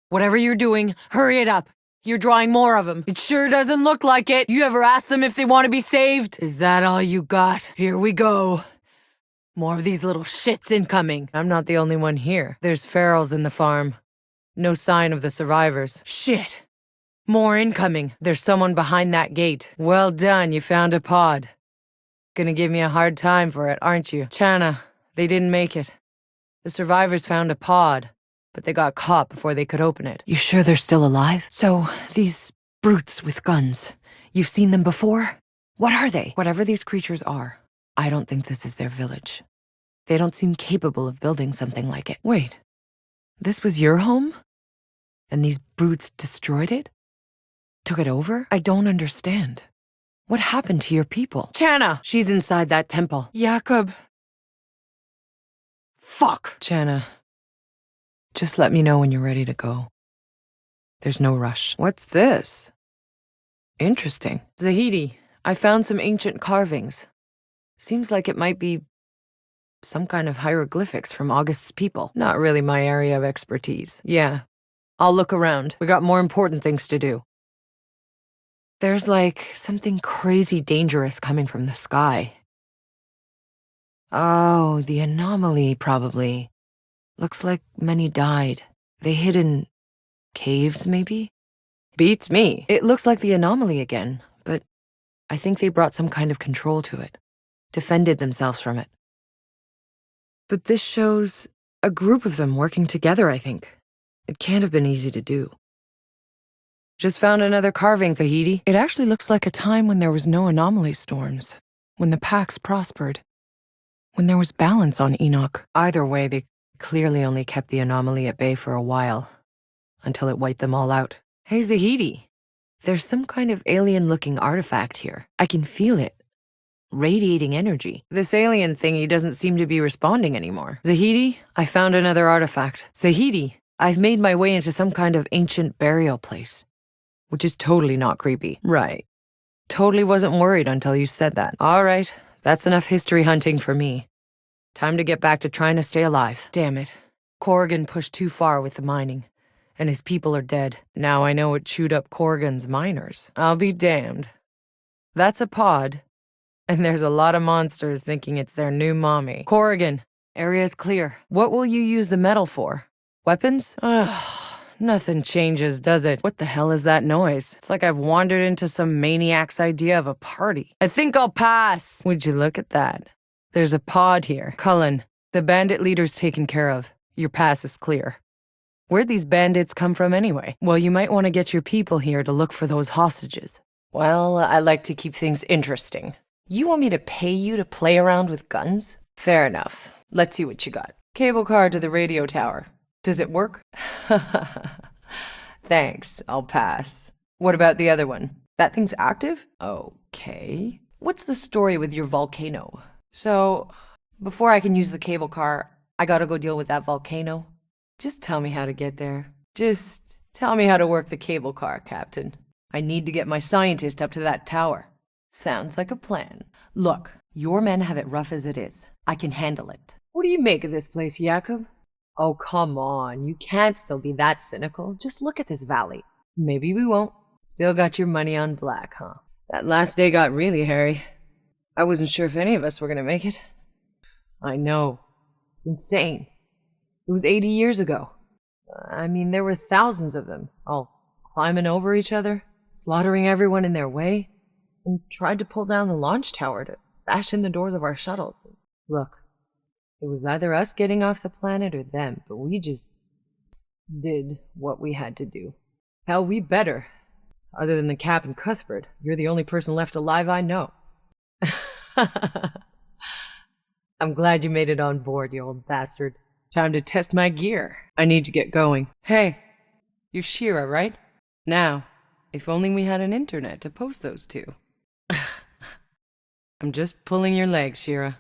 [SPEAKER 1] Whatever you're doing, hurry it up. You're drawing more of them. It sure doesn't look like it. You ever ask them if they want to be saved? Is that all you got? Here we go. More of these little shits incoming. I'm not the only one here. There's Ferals in the farm. No sign of the survivors. Shit. More incoming. There's someone behind that gate. Well done, you found a pod. Gonna give me a hard time for it, aren't you? Channa, they didn't make it. The survivors found a pod, but they got caught before they could open it. You sure they're still alive? So, these brutes with guns, you've seen them before? What are they? Whatever these creatures are, I don't think this is their village. They don't seem capable of building something like it. Wait, this was your home? And these brutes destroyed it? Took it over? I don't understand. What happened to your people? Channa! She's inside that temple. Jakob. Fuck! Channa, just let me know when you're ready to go. There's no rush. What's this? Interesting. Zahidi, I found some ancient carvings. Seems like it might be some kind of hieroglyphics from August's people. Not really my area of expertise. Yeah, I'll look around. We got more important things to do. There's like something crazy dangerous coming from the sky. Oh, the anomaly, probably. Looks like many died. They hid in caves, maybe? Beats me. It looks like the anomaly again, but I think they brought some kind of control to it. Defended themselves from it. But this shows a group of them working together, I think. It can't have been easy to do. Just found another carving, Zahidi. It actually looks like a time when there was no anomaly storms. When the Pax prospered. When there was balance on Enoch. Either way, they clearly only kept the anomaly at bay for a while. Until it wiped them all out. Hey, Zahidi. There's some kind of alien-looking artifact here. I can feel it. Radiating energy. This alien thingy doesn't seem to be responding anymore. Zahidi, I found another artifact. Zahidi, I've made my way into some kind of ancient burial place. Which is totally not creepy. Right. Totally wasn't worried until you said that. All right, that's enough history hunting for me. Time to get back to trying to stay alive. Damn it. Corrigan pushed too far with the mining. And his people are dead. Now I know it chewed up Corrigan's miners. I'll be damned. That's a pod. And there's a lot of monsters thinking it's their new mommy. Corrigan, area's clear. What will you use the metal for? Weapons? Ugh, nothing changes, does it? What the hell is that noise? It's like I've wandered into some maniac's idea of a party. I think I'll pass. Would you look at that? There's a pod here. Cullen, the bandit leader's taken care of. Your pass is clear. Where'd these bandits come from anyway? Well, you might want to get your people here to look for those hostages. Well, I like to keep things interesting. You want me to pay you to play around with guns? Fair enough. Let's see what you got. Cable car to the radio tower. Does it work? Thanks, I'll pass. What about the other one? That thing's active? Okay. What's the story with your volcano? So, before I can use the cable car, I gotta go deal with that volcano? Just tell me how to get there. Just tell me how to work the cable car, Captain. I need to get my scientist up to that tower. Sounds like a plan. Look, your men have it rough as it is. I can handle it. What do you make of this place, Jakob? Oh, come on. You can't still be that cynical. Just look at this valley. Maybe we won't. Still got your money on black, huh? That last day got really hairy. I wasn't sure if any of us were gonna make it. I know. It's insane. It was 80 years ago. I mean, there were thousands of them, all climbing over each other, slaughtering everyone in their way. And tried to pull down the launch tower to bash in the doors of our shuttles. Look, it was either us getting off the planet or them, but we just did what we had to do. Hell, we better. Other than the Cap and Cuthbert, you're the only person left alive I know. I'm glad you made it on board, you old bastard. Time to test my gear. I need to get going. Hey, you're Shira, right? Now, If only we had an internet to post those to. I'm just pulling your leg, Shira.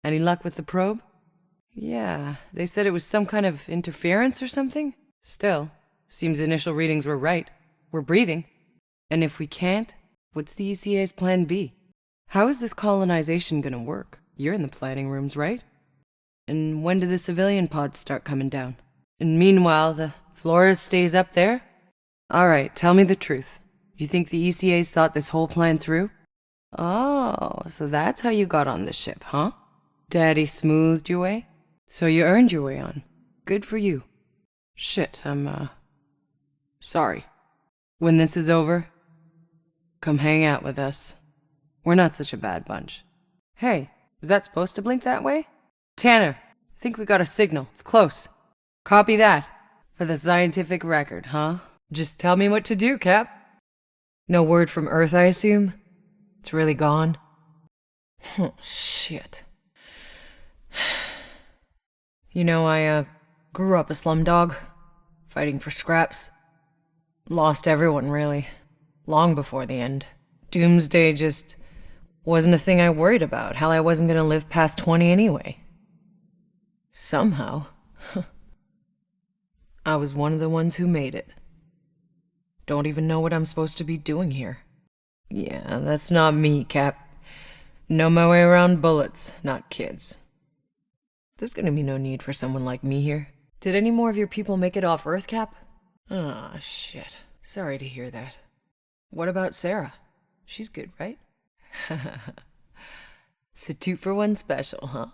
[SPEAKER 1] Any luck with the probe? Yeah, they said it was some kind of interference or something. Still, seems initial readings were right. We're breathing. And if we can't, what's the ECA's plan B? How is this colonization gonna work? You're in the planning rooms, right? And when do the civilian pods start coming down? And meanwhile, the Flores stays up there? Alright, tell me the truth. You think the ECA's thought this whole plan through? Oh, so that's how you got on the ship, huh? Daddy smoothed your way? So you earned your way on. Good for you. Shit, I'm, sorry. When this is over, come hang out with us. We're not such a bad bunch. Hey, is that supposed to blink that way? Tanner, I think we got a signal. It's close. Copy that. For the scientific record, huh? Just tell me what to do, Cap. No word from Earth, I assume? It's really gone? Oh, shit. You know, I, grew up a slumdog, fighting for scraps. Lost everyone, really. Long before the end. Doomsday just wasn't a thing I worried about. Hell, I wasn't gonna live past 20 anyway. Somehow, I was one of the ones who made it. Don't even know what I'm supposed to be doing here. Yeah, that's not me, Cap. Know my way around bullets, not kids. There's gonna be no need for someone like me here. Did any more of your people make it off Earth, Cap? Ah, shit. Sorry to hear that. What about Sarah? She's good, right? It's a 2-for-1 special, huh?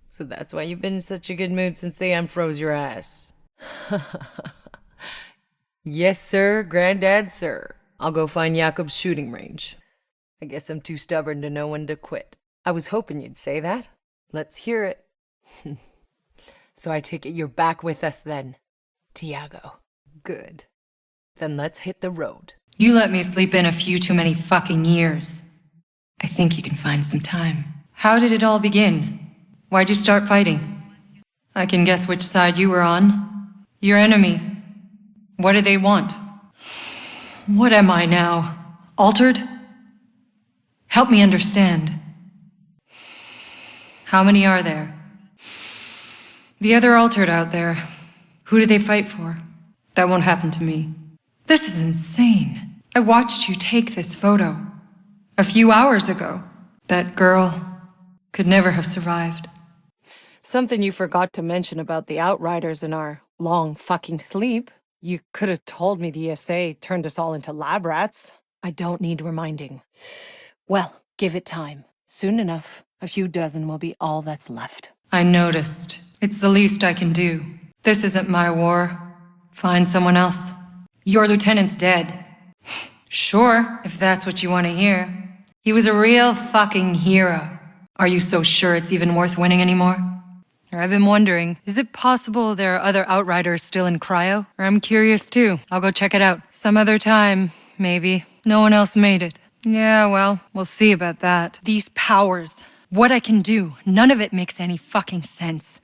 [SPEAKER 1] So that's why you've been in such a good mood since they unfroze your ass. Yes, sir, Granddad, sir. I'll go find Jakob's shooting range. I guess I'm too stubborn to know when to quit. I was hoping you'd say that. Let's hear it. So I take it you're back with us then, Tiago. Good. Then let's hit the road.
[SPEAKER 2] You let me sleep in a few too many fucking years. I think you can find some time. How did it all begin? Why'd you start fighting? I can guess which side you were on. Your enemy. What do they want? What am I now? Altered? Help me understand. How many are there? The other altered out there. Who do they fight for? That won't happen to me. This is insane. I watched you take this photo. A few hours ago. That girl could never have survived.
[SPEAKER 1] Something you forgot to mention about the Outriders in our long fucking sleep. You could have told me the ESA turned us all into lab rats. I don't need reminding. Well, give it time. Soon enough, a few dozen will be all that's left.
[SPEAKER 2] I noticed. It's the least I can do. This isn't my war. Find someone else. Your lieutenant's dead. Sure, if that's what you want to hear. He was a real fucking hero. Are you so sure it's even worth winning anymore? I've been wondering, is it possible there are other Outriders still in cryo? Or I'm curious too. I'll go check it out. Some other time, maybe. No one else made it. Yeah, well, we'll see about that. These powers. What I can do, none of it makes any fucking sense.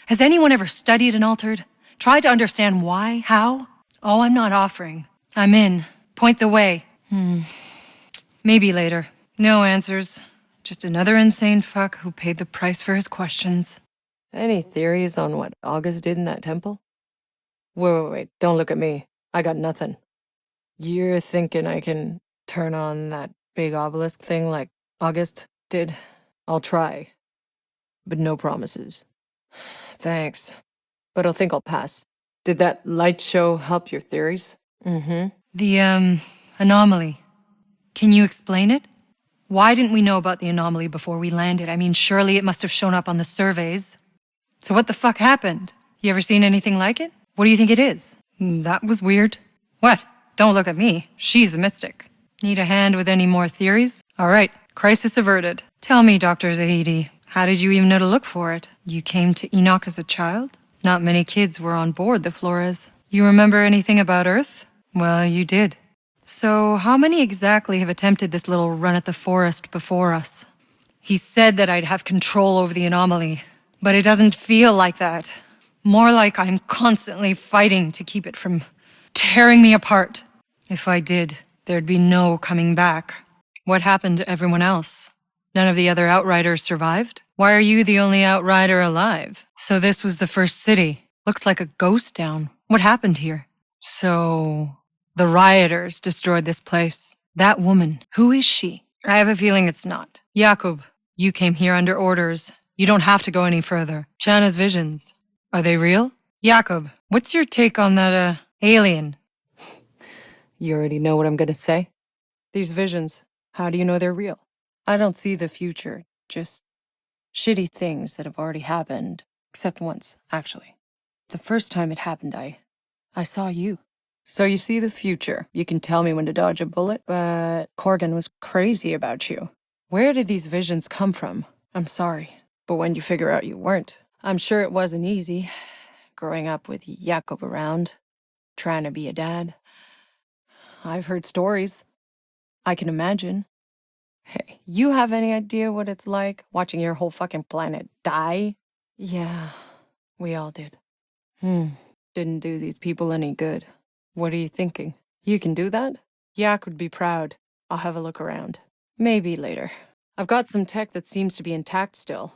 [SPEAKER 2] Has anyone ever studied an altered? Tried to understand why? How? Oh, I'm not offering. I'm in. Point the way. Maybe later. No answers. Just another insane fuck who paid the price for his questions.
[SPEAKER 1] Any theories on what August did in that temple? Wait, don't look at me. I got nothing. You're thinking I can turn on that big obelisk thing like August did? I'll try. But no promises. Thanks. But I think I'll pass. Did that light show help your theories?
[SPEAKER 2] The, anomaly. Can you explain it? Why didn't we know about the anomaly before we landed? I mean, surely it must have shown up on the surveys. So what the fuck happened? You ever seen anything like it? What do you think it is? That was weird. What? Don't look at me. She's a mystic. Need a hand with any more theories? All right, crisis averted. Tell me, Dr. Zahidi, how did you even know to look for it? You came to Enoch as a child? Not many kids were on board the Flores. You remember anything about Earth? Well, you did. So how many exactly have attempted this little run at the forest before us? He said that I'd have control over the anomaly, but it doesn't feel like that. More like I'm constantly fighting to keep it from tearing me apart. If I did, there'd be no coming back. What happened to everyone else? None of the other Outriders survived? Why are you the only Outrider alive? So this was the first city. Looks like a ghost town. What happened here? So, the rioters destroyed this place. That woman, who is she? I have a feeling it's not. Jakub, you came here under orders. You don't have to go any further. Chana's visions, are they real? Jakub, what's your take on that, alien?
[SPEAKER 1] You already know what I'm gonna say? These visions, how do you know they're real? I don't see the future, just shitty things that have already happened. Except once, actually. The first time it happened, I saw you. So you see the future. You can tell me when to dodge a bullet, but Corgan was crazy about you. Where did these visions come from? I'm sorry, but when you figure out you weren't, I'm sure it wasn't easy. Growing up with Jakob around, trying to be a dad. I've heard stories. I can imagine. Hey, you have any idea what it's like watching your whole fucking planet die? Yeah, we all did. Didn't do these people any good. What are you thinking? You can do that? Yak would be proud. I'll have a look around. Maybe later. I've got some tech that seems to be intact still.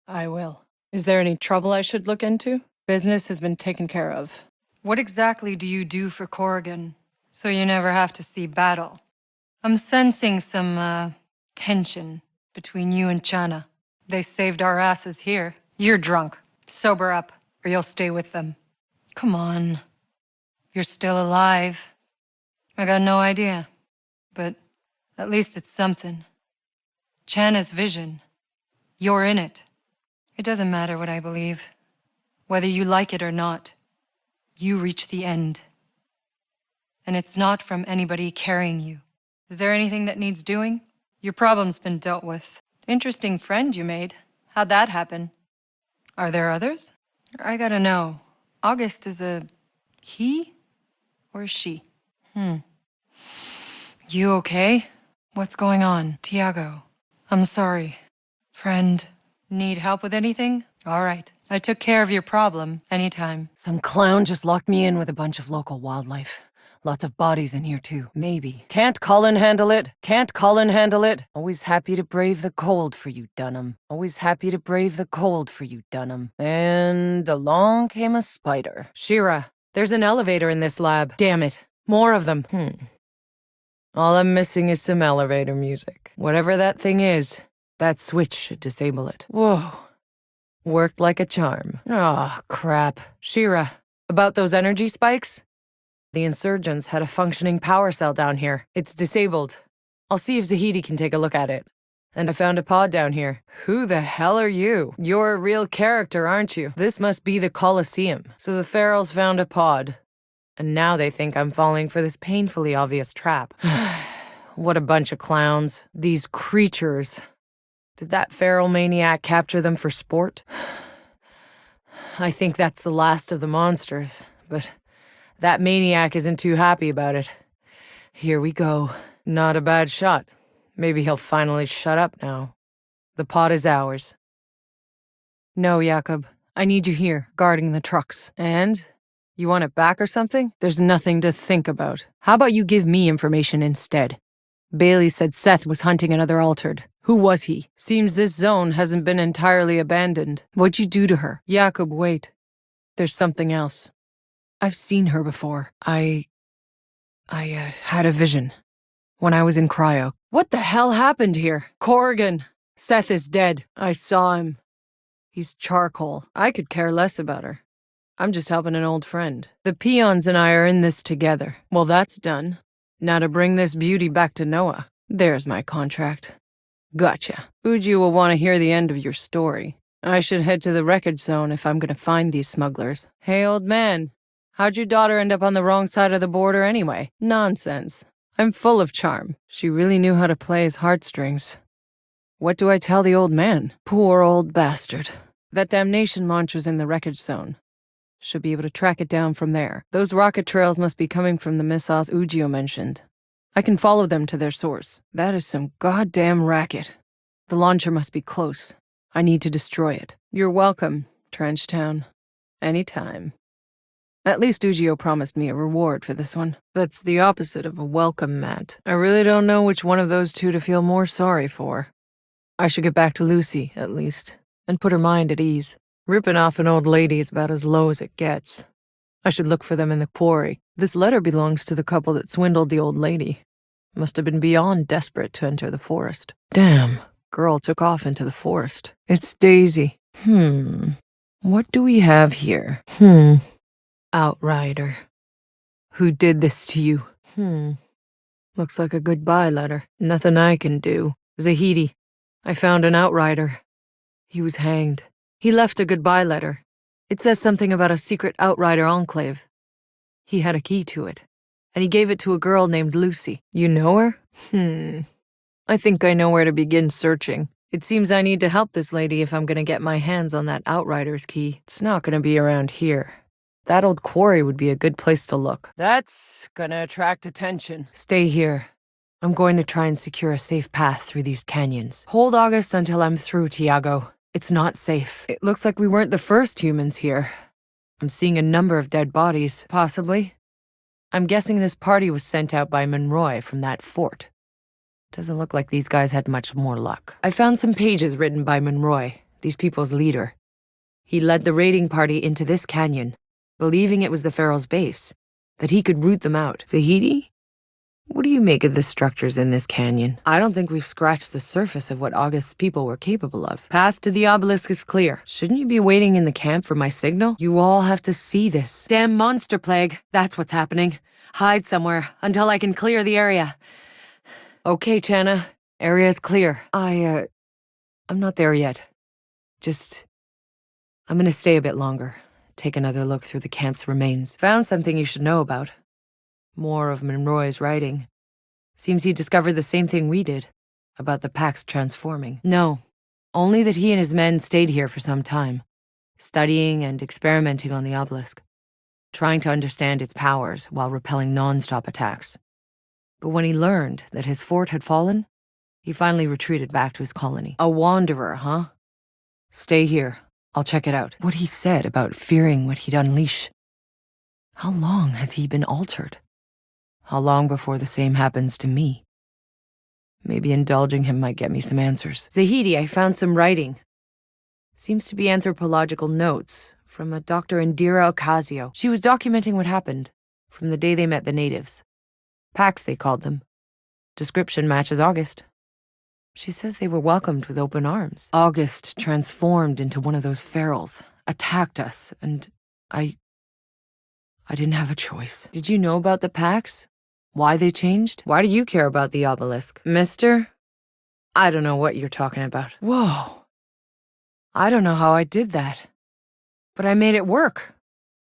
[SPEAKER 1] I will. Is there any trouble I should look into? Business has been taken care of.
[SPEAKER 2] What exactly do you do for Corrigan, so you never have to see battle? I'm sensing some, tension between you and Chana. They saved our asses here. You're drunk. Sober up, or you'll stay with them. Come on. You're still alive. I got no idea, but at least it's something. Chana's vision. You're in it. It doesn't matter what I believe. Whether you like it or not, you reach the end. And it's not from anybody carrying you. Is there anything that needs doing? Your problem's been dealt with. Interesting friend you made. How'd that happen? Are there others? I gotta know. August is a he or she? You okay? What's going on? Tiago. I'm sorry. Friend. Need help with anything? All right. I took care of your problem. Anytime.
[SPEAKER 1] Some clown just locked me in with a bunch of local wildlife. Lots of bodies in here too, maybe. Can't Colin handle it? Can't Colin handle it? Always happy to brave the cold for you, Dunham. Always happy to brave the cold for you, Dunham. And along came a spider. Shira, there's an elevator in this lab. Damn it. More of them. All I'm missing is some elevator music. Whatever that thing is, that switch should disable it. Whoa. Worked like a charm. Oh, crap. Shira, about those energy spikes? The insurgents had a functioning power cell down here. It's disabled. I'll see if Zahidi can take a look at it. And I found a pod down here. Who the hell are you? You're a real character, aren't you? This must be the Colosseum. So the Ferals found a pod. And now they think I'm falling for this painfully obvious trap. What a bunch of clowns. These creatures. Did that feral maniac capture them for sport? I think that's the last of the monsters, but that maniac isn't too happy about it. Here we go. Not a bad shot. Maybe he'll finally shut up now. The pot is ours. No, Jakob. I need you here, guarding the trucks. And? You want it back or something? There's nothing to think about. How about you give me information instead? Bailey said Seth was hunting another Altered. Who was he? Seems this zone hasn't been entirely abandoned. What'd you do to her? Jakob, wait. There's something else. I've seen her before. I had a vision. When I was in cryo. What the hell happened here? Corrigan. Seth is dead. I saw him. He's charcoal. I could care less about her. I'm just helping an old friend. The peons and I are in this together. Well, that's done. Now to bring this beauty back to Noah. There's my contract. Gotcha. Uji will want to hear the end of your story. I should head to the wreckage zone if I'm gonna find these smugglers. Hey, old man. How'd your daughter end up on the wrong side of the border anyway? Nonsense. I'm full of charm. She really knew how to play his heartstrings. What do I tell the old man? Poor old bastard. That damnation launcher's in the wreckage zone. Should be able to track it down from there. Those rocket trails must be coming from the missiles Ugio mentioned. I can follow them to their source. That is some goddamn racket. The launcher must be close. I need to destroy it. You're welcome, Trenchtown. Anytime. At least Ujio promised me a reward for this one. That's the opposite of a welcome mat. I really don't know which one of those two to feel more sorry for. I should get back to Lucy, at least, and put her mind at ease. Ripping off an old lady is about as low as it gets. I should look for them in the quarry. This letter belongs to the couple that swindled the old lady. Must have been beyond desperate to enter the forest. Damn, girl took off into the forest. It's Daisy. What do we have here? Outrider. Who did this to you? Looks like a goodbye letter. Nothing I can do. Zahidi. I found an outrider. He was hanged. He left a goodbye letter. It says something about a secret outrider enclave. He had a key to it, and he gave it to a girl named Lucy. You know her? I think I know where to begin searching. It seems I need to help this lady if I'm gonna get my hands on that outrider's key. It's not gonna be around here. That old quarry would be a good place to look. That's gonna attract attention. Stay here. I'm going to try and secure a safe path through these canyons. Hold August until I'm through, Tiago. It's not safe. It looks like we weren't the first humans here. I'm seeing a number of dead bodies, possibly. I'm guessing this party was sent out by Monroy from that fort. Doesn't look like these guys had much more luck. I found some pages written by Monroy, these people's leader. He led the raiding party into this canyon, believing it was the Pharaoh's base, that he could root them out. Zahidi? What do you make of the structures in this canyon? I don't think we've scratched the surface of what August's people were capable of. Path to the obelisk is clear. Shouldn't you be waiting in the camp for my signal? You all have to see this. Damn monster plague. That's what's happening. Hide somewhere until I can clear the area. Okay, Channa. Area's clear. I'm not there yet. I'm gonna stay a bit longer. Take another look through the camp's remains. Found something you should know about. More of Monroy's writing. Seems he discovered the same thing we did, about the Pax transforming. No, only that he and his men stayed here for some time, studying and experimenting on the obelisk, trying to understand its powers while repelling non-stop attacks. But when he learned that his fort had fallen, he finally retreated back to his colony. A wanderer, huh? Stay here. I'll check it out. What he said about fearing what he'd unleash. How long has he been altered? How long before the same happens to me? Maybe indulging him might get me some answers. Zahidi, I found some writing. Seems to be anthropological notes from a Dr. Indira Ocasio. She was documenting what happened from the day they met the natives. Pax, they called them. Description matches August. She says they were welcomed with open arms. August transformed into one of those ferals, attacked us, and I didn't have a choice. Did you know about the Pax? Why they changed? Why do you care about the obelisk? Mister? I don't know what you're talking about. Whoa. I don't know how I did that. But I made it work.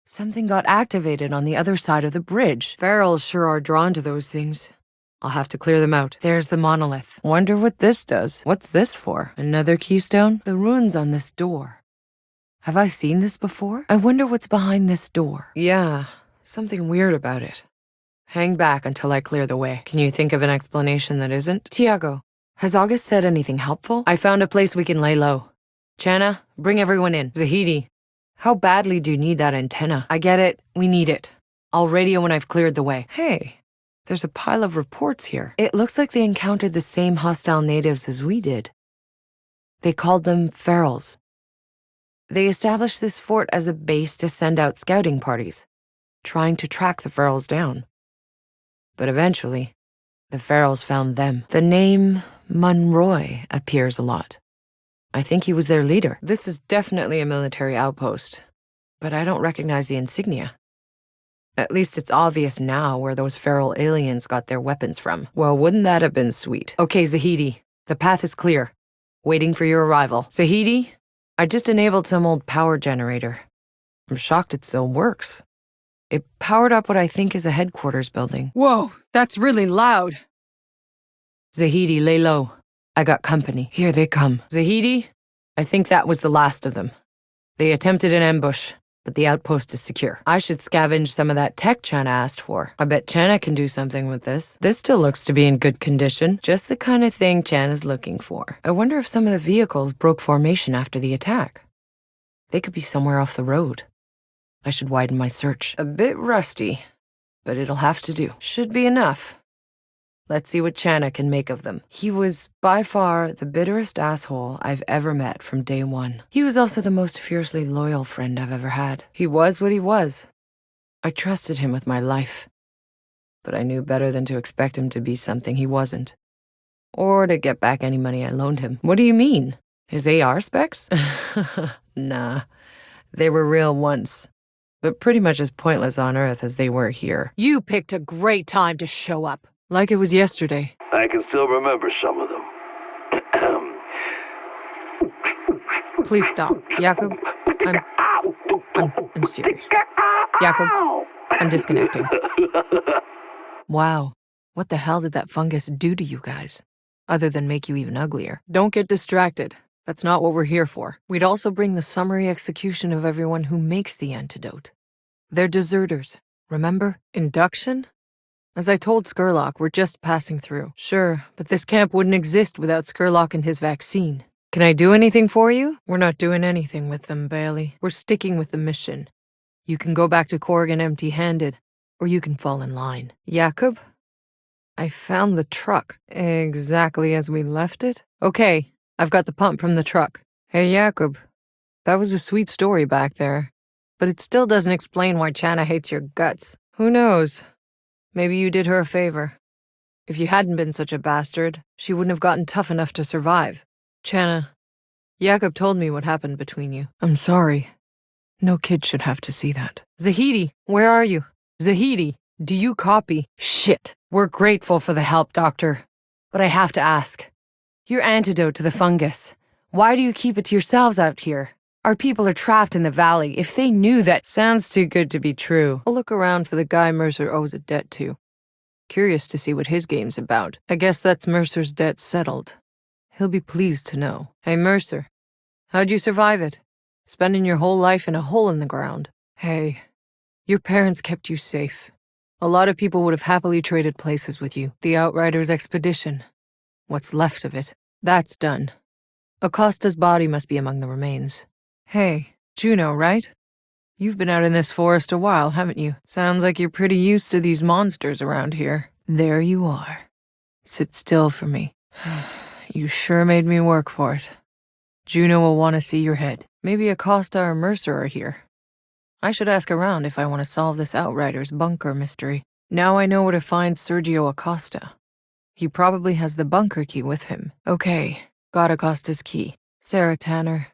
[SPEAKER 1] Something got activated on the other side of the bridge. Ferals sure are drawn to those things. I'll have to clear them out. There's the monolith. Wonder what this does. What's this for? Another keystone? The runes on this door. Have I seen this before? I wonder what's behind this door. Yeah, something weird about it. Hang back until I clear the way. Can you think of an explanation that isn't? Tiago, has August said anything helpful? I found a place we can lay low. Channa, bring everyone in. Zahidi, how badly do you need that antenna? I get it. We need it. I'll radio when I've cleared the way. Hey, there's a pile of reports here. It looks like they encountered the same hostile natives as we did. They called them ferals. They established this fort as a base to send out scouting parties, trying to track the ferals down. But eventually, the ferals found them. The name Monroy appears a lot. I think he was their leader. This is definitely a military outpost, but I don't recognize the insignia. At least it's obvious now where those feral aliens got their weapons from. Well, wouldn't that have been sweet? Okay, Zahidi, the path is clear. Waiting for your arrival. Zahidi, I just enabled some old power generator. I'm shocked it still works. It powered up what I think is a headquarters building. Whoa, that's really loud. Zahidi, lay low. I got company. Here they come. Zahidi, I think that was the last of them. They attempted an ambush, but the outpost is secure. I should scavenge some of that tech Channa asked for. I bet Channa can do something with this. This still looks to be in good condition. Just the kind of thing Channa's looking for. I wonder if some of the vehicles broke formation after the attack. They could be somewhere off the road. I should widen my search. A bit rusty, but it'll have to do. Should be enough. Let's see what Channa can make of them. He was by far the bitterest asshole I've ever met from day one. He was also the most fiercely loyal friend I've ever had. He was what he was. I trusted him with my life. But I knew better than to expect him to be something he wasn't. Or to get back any money I loaned him. What do you mean? His AR specs? Nah. They were real once. But pretty much as pointless on Earth as they were here. You picked a great time to show up. Like it was yesterday.
[SPEAKER 3] I can still remember some of them.
[SPEAKER 1] Please stop. Jakob, I'm serious. Jakob, I'm disconnecting. Wow. What the hell did that fungus do to you guys? Other than make you even uglier. Don't get distracted. That's not what we're here for. We'd also bring the summary execution of everyone who makes the antidote. They're deserters, remember? Induction? As I told Skurlock, we're just passing through. Sure, but this camp wouldn't exist without Skurlock and his vaccine. Can I do anything for you? We're not doing anything with them, Bailey. We're sticking with the mission. You can go back to Corrigan empty-handed, or you can fall in line. Jakob? I found the truck. Exactly as we left it? Okay, I've got the pump from the truck. Hey, Jakob. That was a sweet story back there. But it still doesn't explain why Channa hates your guts. Who knows? Maybe you did her a favor. If you hadn't been such a bastard, she wouldn't have gotten tough enough to survive. Channa, Jakob told me what happened between you. I'm sorry. No kid should have to see that. Zahidi, where are you? Zahidi, do you copy? Shit. We're grateful for the help, Doctor. But I have to ask. Your antidote to the fungus. Why do you keep it to yourselves out here? Our people are trapped in the valley. If they knew that... Sounds too good to be true. I'll look around for the guy Mercer owes a debt to. Curious to see what his game's about. I guess that's Mercer's debt settled. He'll be pleased to know. Hey, Mercer. How'd you survive it? Spending your whole life in a hole in the ground. Hey, your parents kept you safe. A lot of people would have happily traded places with you. The Outriders expedition. What's left of it. That's done. Acosta's body must be among the remains. Hey, Juno, right? You've been out in this forest a while, haven't you? Sounds like you're pretty used to these monsters around here. There you are. Sit still for me. You sure made me work for it. Juno will want to see your head. Maybe Acosta or Mercer are here. I should ask around if I want to solve this Outriders bunker mystery. Now I know where to find Sergio Acosta. He probably has the bunker key with him. Okay, got Acosta's key. Sarah Tanner,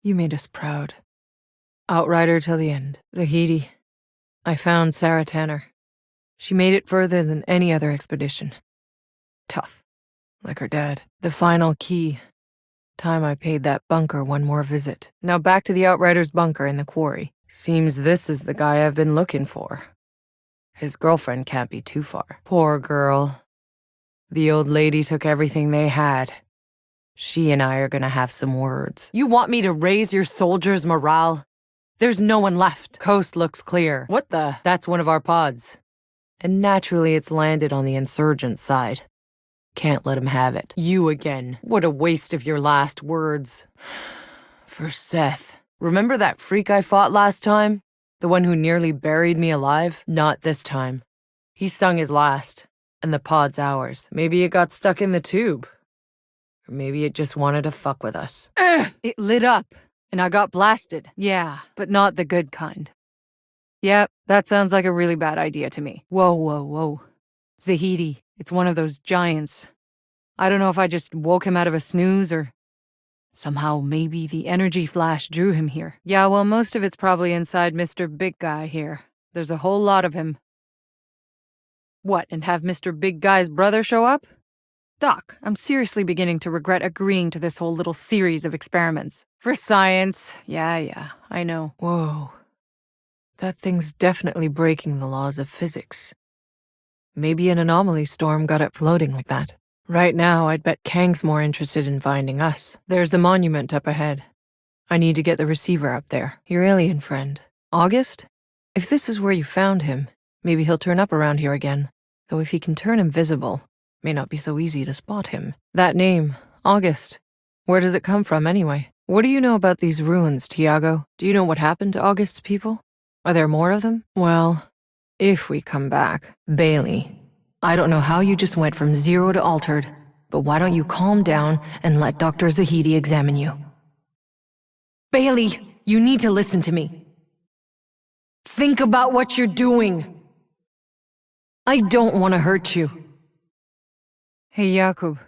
[SPEAKER 1] you made us proud. Outrider till the end. Zahidi, I found Sarah Tanner. She made it further than any other expedition. Tough, like her dad. The final key. Time I paid that bunker one more visit. Now back to the Outriders bunker in the quarry. Seems this is the guy I've been looking for. His girlfriend can't be too far. Poor girl. The old lady took everything they had. She and I are gonna have some words. You want me to raise your soldiers' morale? There's no one left. Coast looks clear. What the? That's one of our pods. And naturally it's landed on the insurgent side. Can't let him have it. You again. What a waste of your last words. For Seth. Remember that freak I fought last time? The one who nearly buried me alive? Not this time. He sung his last. And the pod's ours. Maybe it got stuck in the tube. Or maybe it just wanted to fuck with us. It lit up, and I got blasted. Yeah, but not the good kind. Yep, that sounds like a really bad idea to me. Whoa. Zahidi, it's one of those giants. I don't know if I just woke him out of a snooze or... Somehow, maybe the energy flash drew him here. Yeah, well, most of it's probably inside Mr. Big Guy here. There's a whole lot of him. What, and have Mr. Big Guy's brother show up? Doc, I'm seriously beginning to regret agreeing to this whole little series of experiments. For science, yeah, I know. Whoa. That thing's definitely breaking the laws of physics. Maybe an anomaly storm got it floating like that. Right now, I'd bet Kang's more interested in finding us. There's the monument up ahead. I need to get the receiver up there. Your alien friend. August? If this is where you found him, maybe he'll turn up around here again. Though if he can turn invisible, may not be so easy to spot him. That name, August. Where does it come from anyway? What do you know about these ruins, Tiago? Do you know what happened to August's people? Are there more of them? Well, if we come back. Bailey, I don't know how you just went from 0 to altered, but why don't you calm down and let Dr. Zahidi examine you? Bailey, you need to listen to me. Think about what you're doing. I don't want to hurt you.
[SPEAKER 2] Hey, Jakub.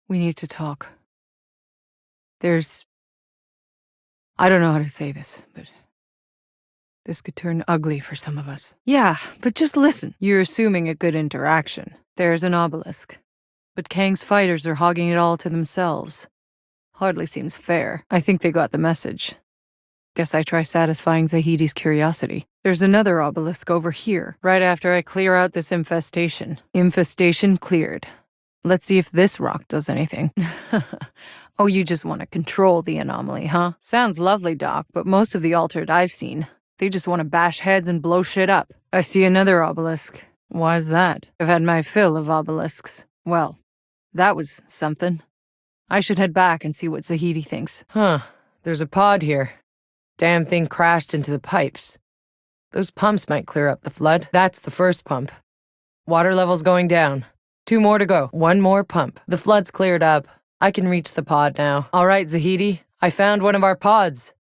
[SPEAKER 2] We need to talk. I don't know how to say this, but this could turn ugly for some of us. Yeah, but just listen. You're assuming a good interaction. There's an obelisk. But Kang's fighters are hogging it all to themselves. Hardly seems fair. I think they got the message. Guess I try satisfying Zahidi's curiosity. There's another obelisk over here, right after I clear out this infestation. Infestation cleared. Let's see if this rock does anything. Oh, you just want to control the anomaly, huh? Sounds lovely, Doc, but most of the altered I've seen, they just want to bash heads and blow shit up. I see another obelisk. Why's that? I've had my fill of obelisks. Well, that was something. I should head back and see what Zahidi thinks.
[SPEAKER 1] Huh. There's a pod here. Damn thing crashed into the pipes. Those pumps might clear up the flood. That's the first pump. Water level's going down. 2 more to go. 1 more pump. The flood's cleared up. I can reach the pod now. All right, Zahidi. I found one of our pods.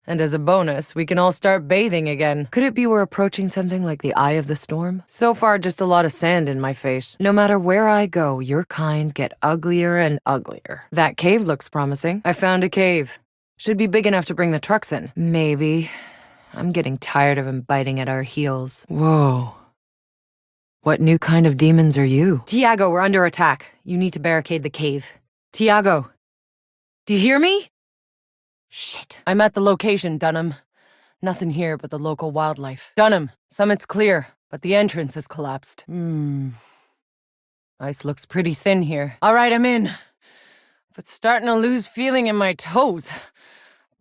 [SPEAKER 1] And as a bonus, we can all start bathing again. Could it be we're approaching something like the eye of the storm? So far, just a lot of sand in my face. No matter where I go, your kind get uglier and uglier. That cave looks promising. I found a cave. Should be big enough to bring the trucks in. Maybe. I'm getting tired of them biting at our heels. Whoa. What new kind of demons are you? Tiago, we're under attack. You need to barricade the cave. Tiago. Do you hear me? Shit. I'm at the location, Dunham. Nothing here but the local wildlife. Dunham, summit's clear, but the entrance has collapsed. Ice looks pretty thin here. All right, I'm in. But starting to lose feeling in my toes.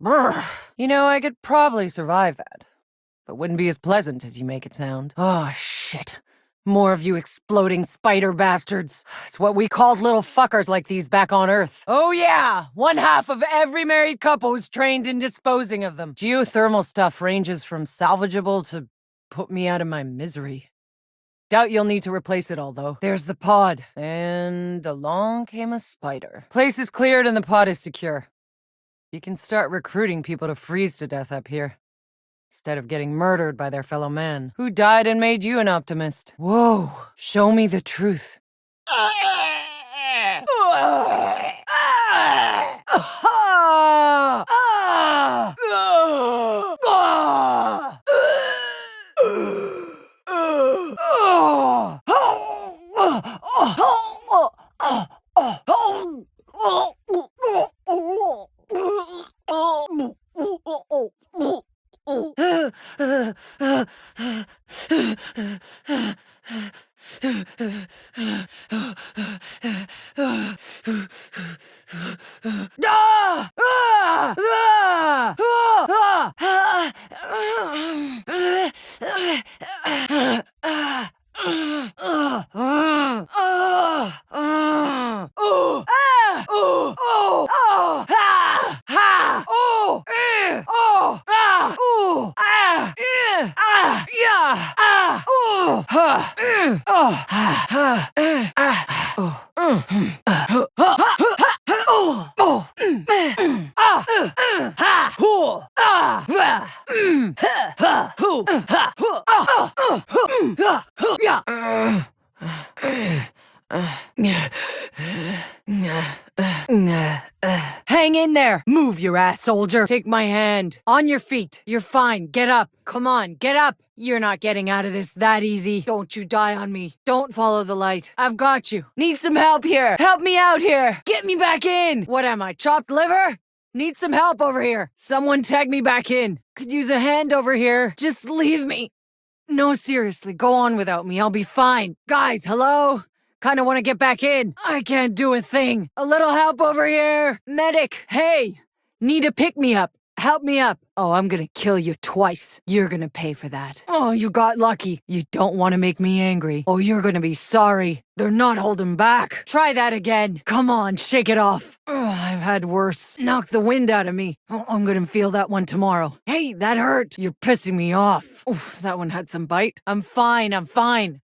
[SPEAKER 1] Brr. You know, I could probably survive that. But wouldn't be as pleasant as you make it sound. Oh, shit. More of you exploding spider bastards. It's what we called little fuckers like these back on Earth. Oh yeah! 1/2 of every married couple is trained in disposing of them. Geothermal stuff ranges from salvageable to put me out of my misery. Doubt you'll need to replace it all, though. There's the pod. And along came a spider. Place is cleared and the pod is secure. You can start recruiting people to freeze to death up here. Instead of getting murdered by their fellow man. Who died and made you an optimist? Whoa, show me the truth. Hang in there! Move, your ass soldier! Take my hand. On your feet. You're fine. Get up. Come on, get up! You're not getting out of this that easy. Don't you die on me. Don't follow the light. I've got you. Need some help here. Help me out here. Get me back in. What am I, chopped liver? Need some help over here. Someone tag me back in. Could use a hand over here. Just leave me. No, seriously, go on without me. I'll be fine. Guys, hello? Kinda wanna get back in. I can't do a thing. A little help over here. Medic, hey. Need a pick-me-up. Help me up. Oh, I'm gonna kill you twice. You're gonna pay for that. Oh, you got lucky. You don't want to make me angry. Oh, you're gonna be sorry. They're not holding back. Try that again. Come on, shake it off. I've had worse. Knock the wind out of me. Oh, I'm gonna feel that one tomorrow. Hey, that hurt. You're pissing me off. Oof, that one had some bite. I'm fine.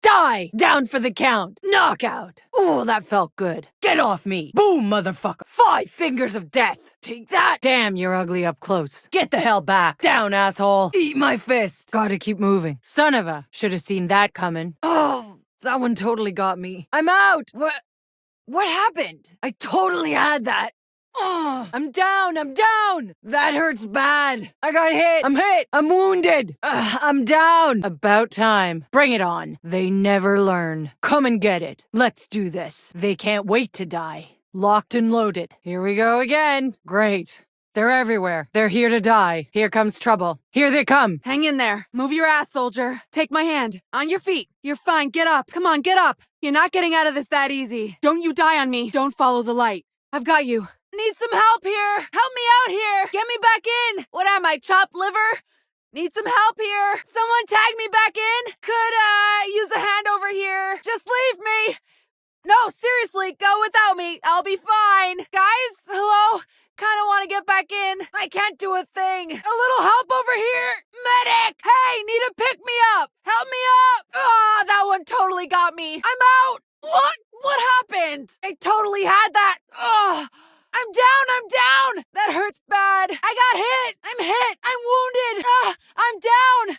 [SPEAKER 1] Die! Down for the count. Knockout. Ooh, that felt good. Get off me. Boom, motherfucker. 5 fingers of death. Take that. Damn, you're ugly up close. Get the hell back. Down, asshole. Eat my fist. Gotta keep moving. Son of a. Should have seen that coming. Oh, that one totally got me. I'm out. What happened? I totally had that. Oh, I'm down. That hurts bad. I got hit. I'm hit. I'm wounded. I'm down. About time. Bring it on. They never learn. Come and get it. Let's do this. They can't wait to die. Locked and loaded. Here we go again. Great. They're everywhere. They're here to die. Here comes trouble. Here they come.
[SPEAKER 4] Hang in there. Move your ass, soldier. Take my hand. On your feet. You're fine. Get up. Come on, get up. You're not getting out of this that easy. Don't you die on me. Don't follow the light. I've got you. Need some help here. Help me out here. Get me back in. What am I, chopped liver? Need some help here. Someone tag me back in. Could, use a hand over here. Just leave me. No, seriously, go without me. I'll be fine. Guys, hello? Kinda wanna get back in. I can't do a thing. A little help over here. Medic! Hey, need to pick me up. Help me up. Ah, that one totally got me. I'm out. What happened? I totally had that. Ugh. I'm down. That hurts bad. I got hit. I'm hit. I'm wounded. I'm down.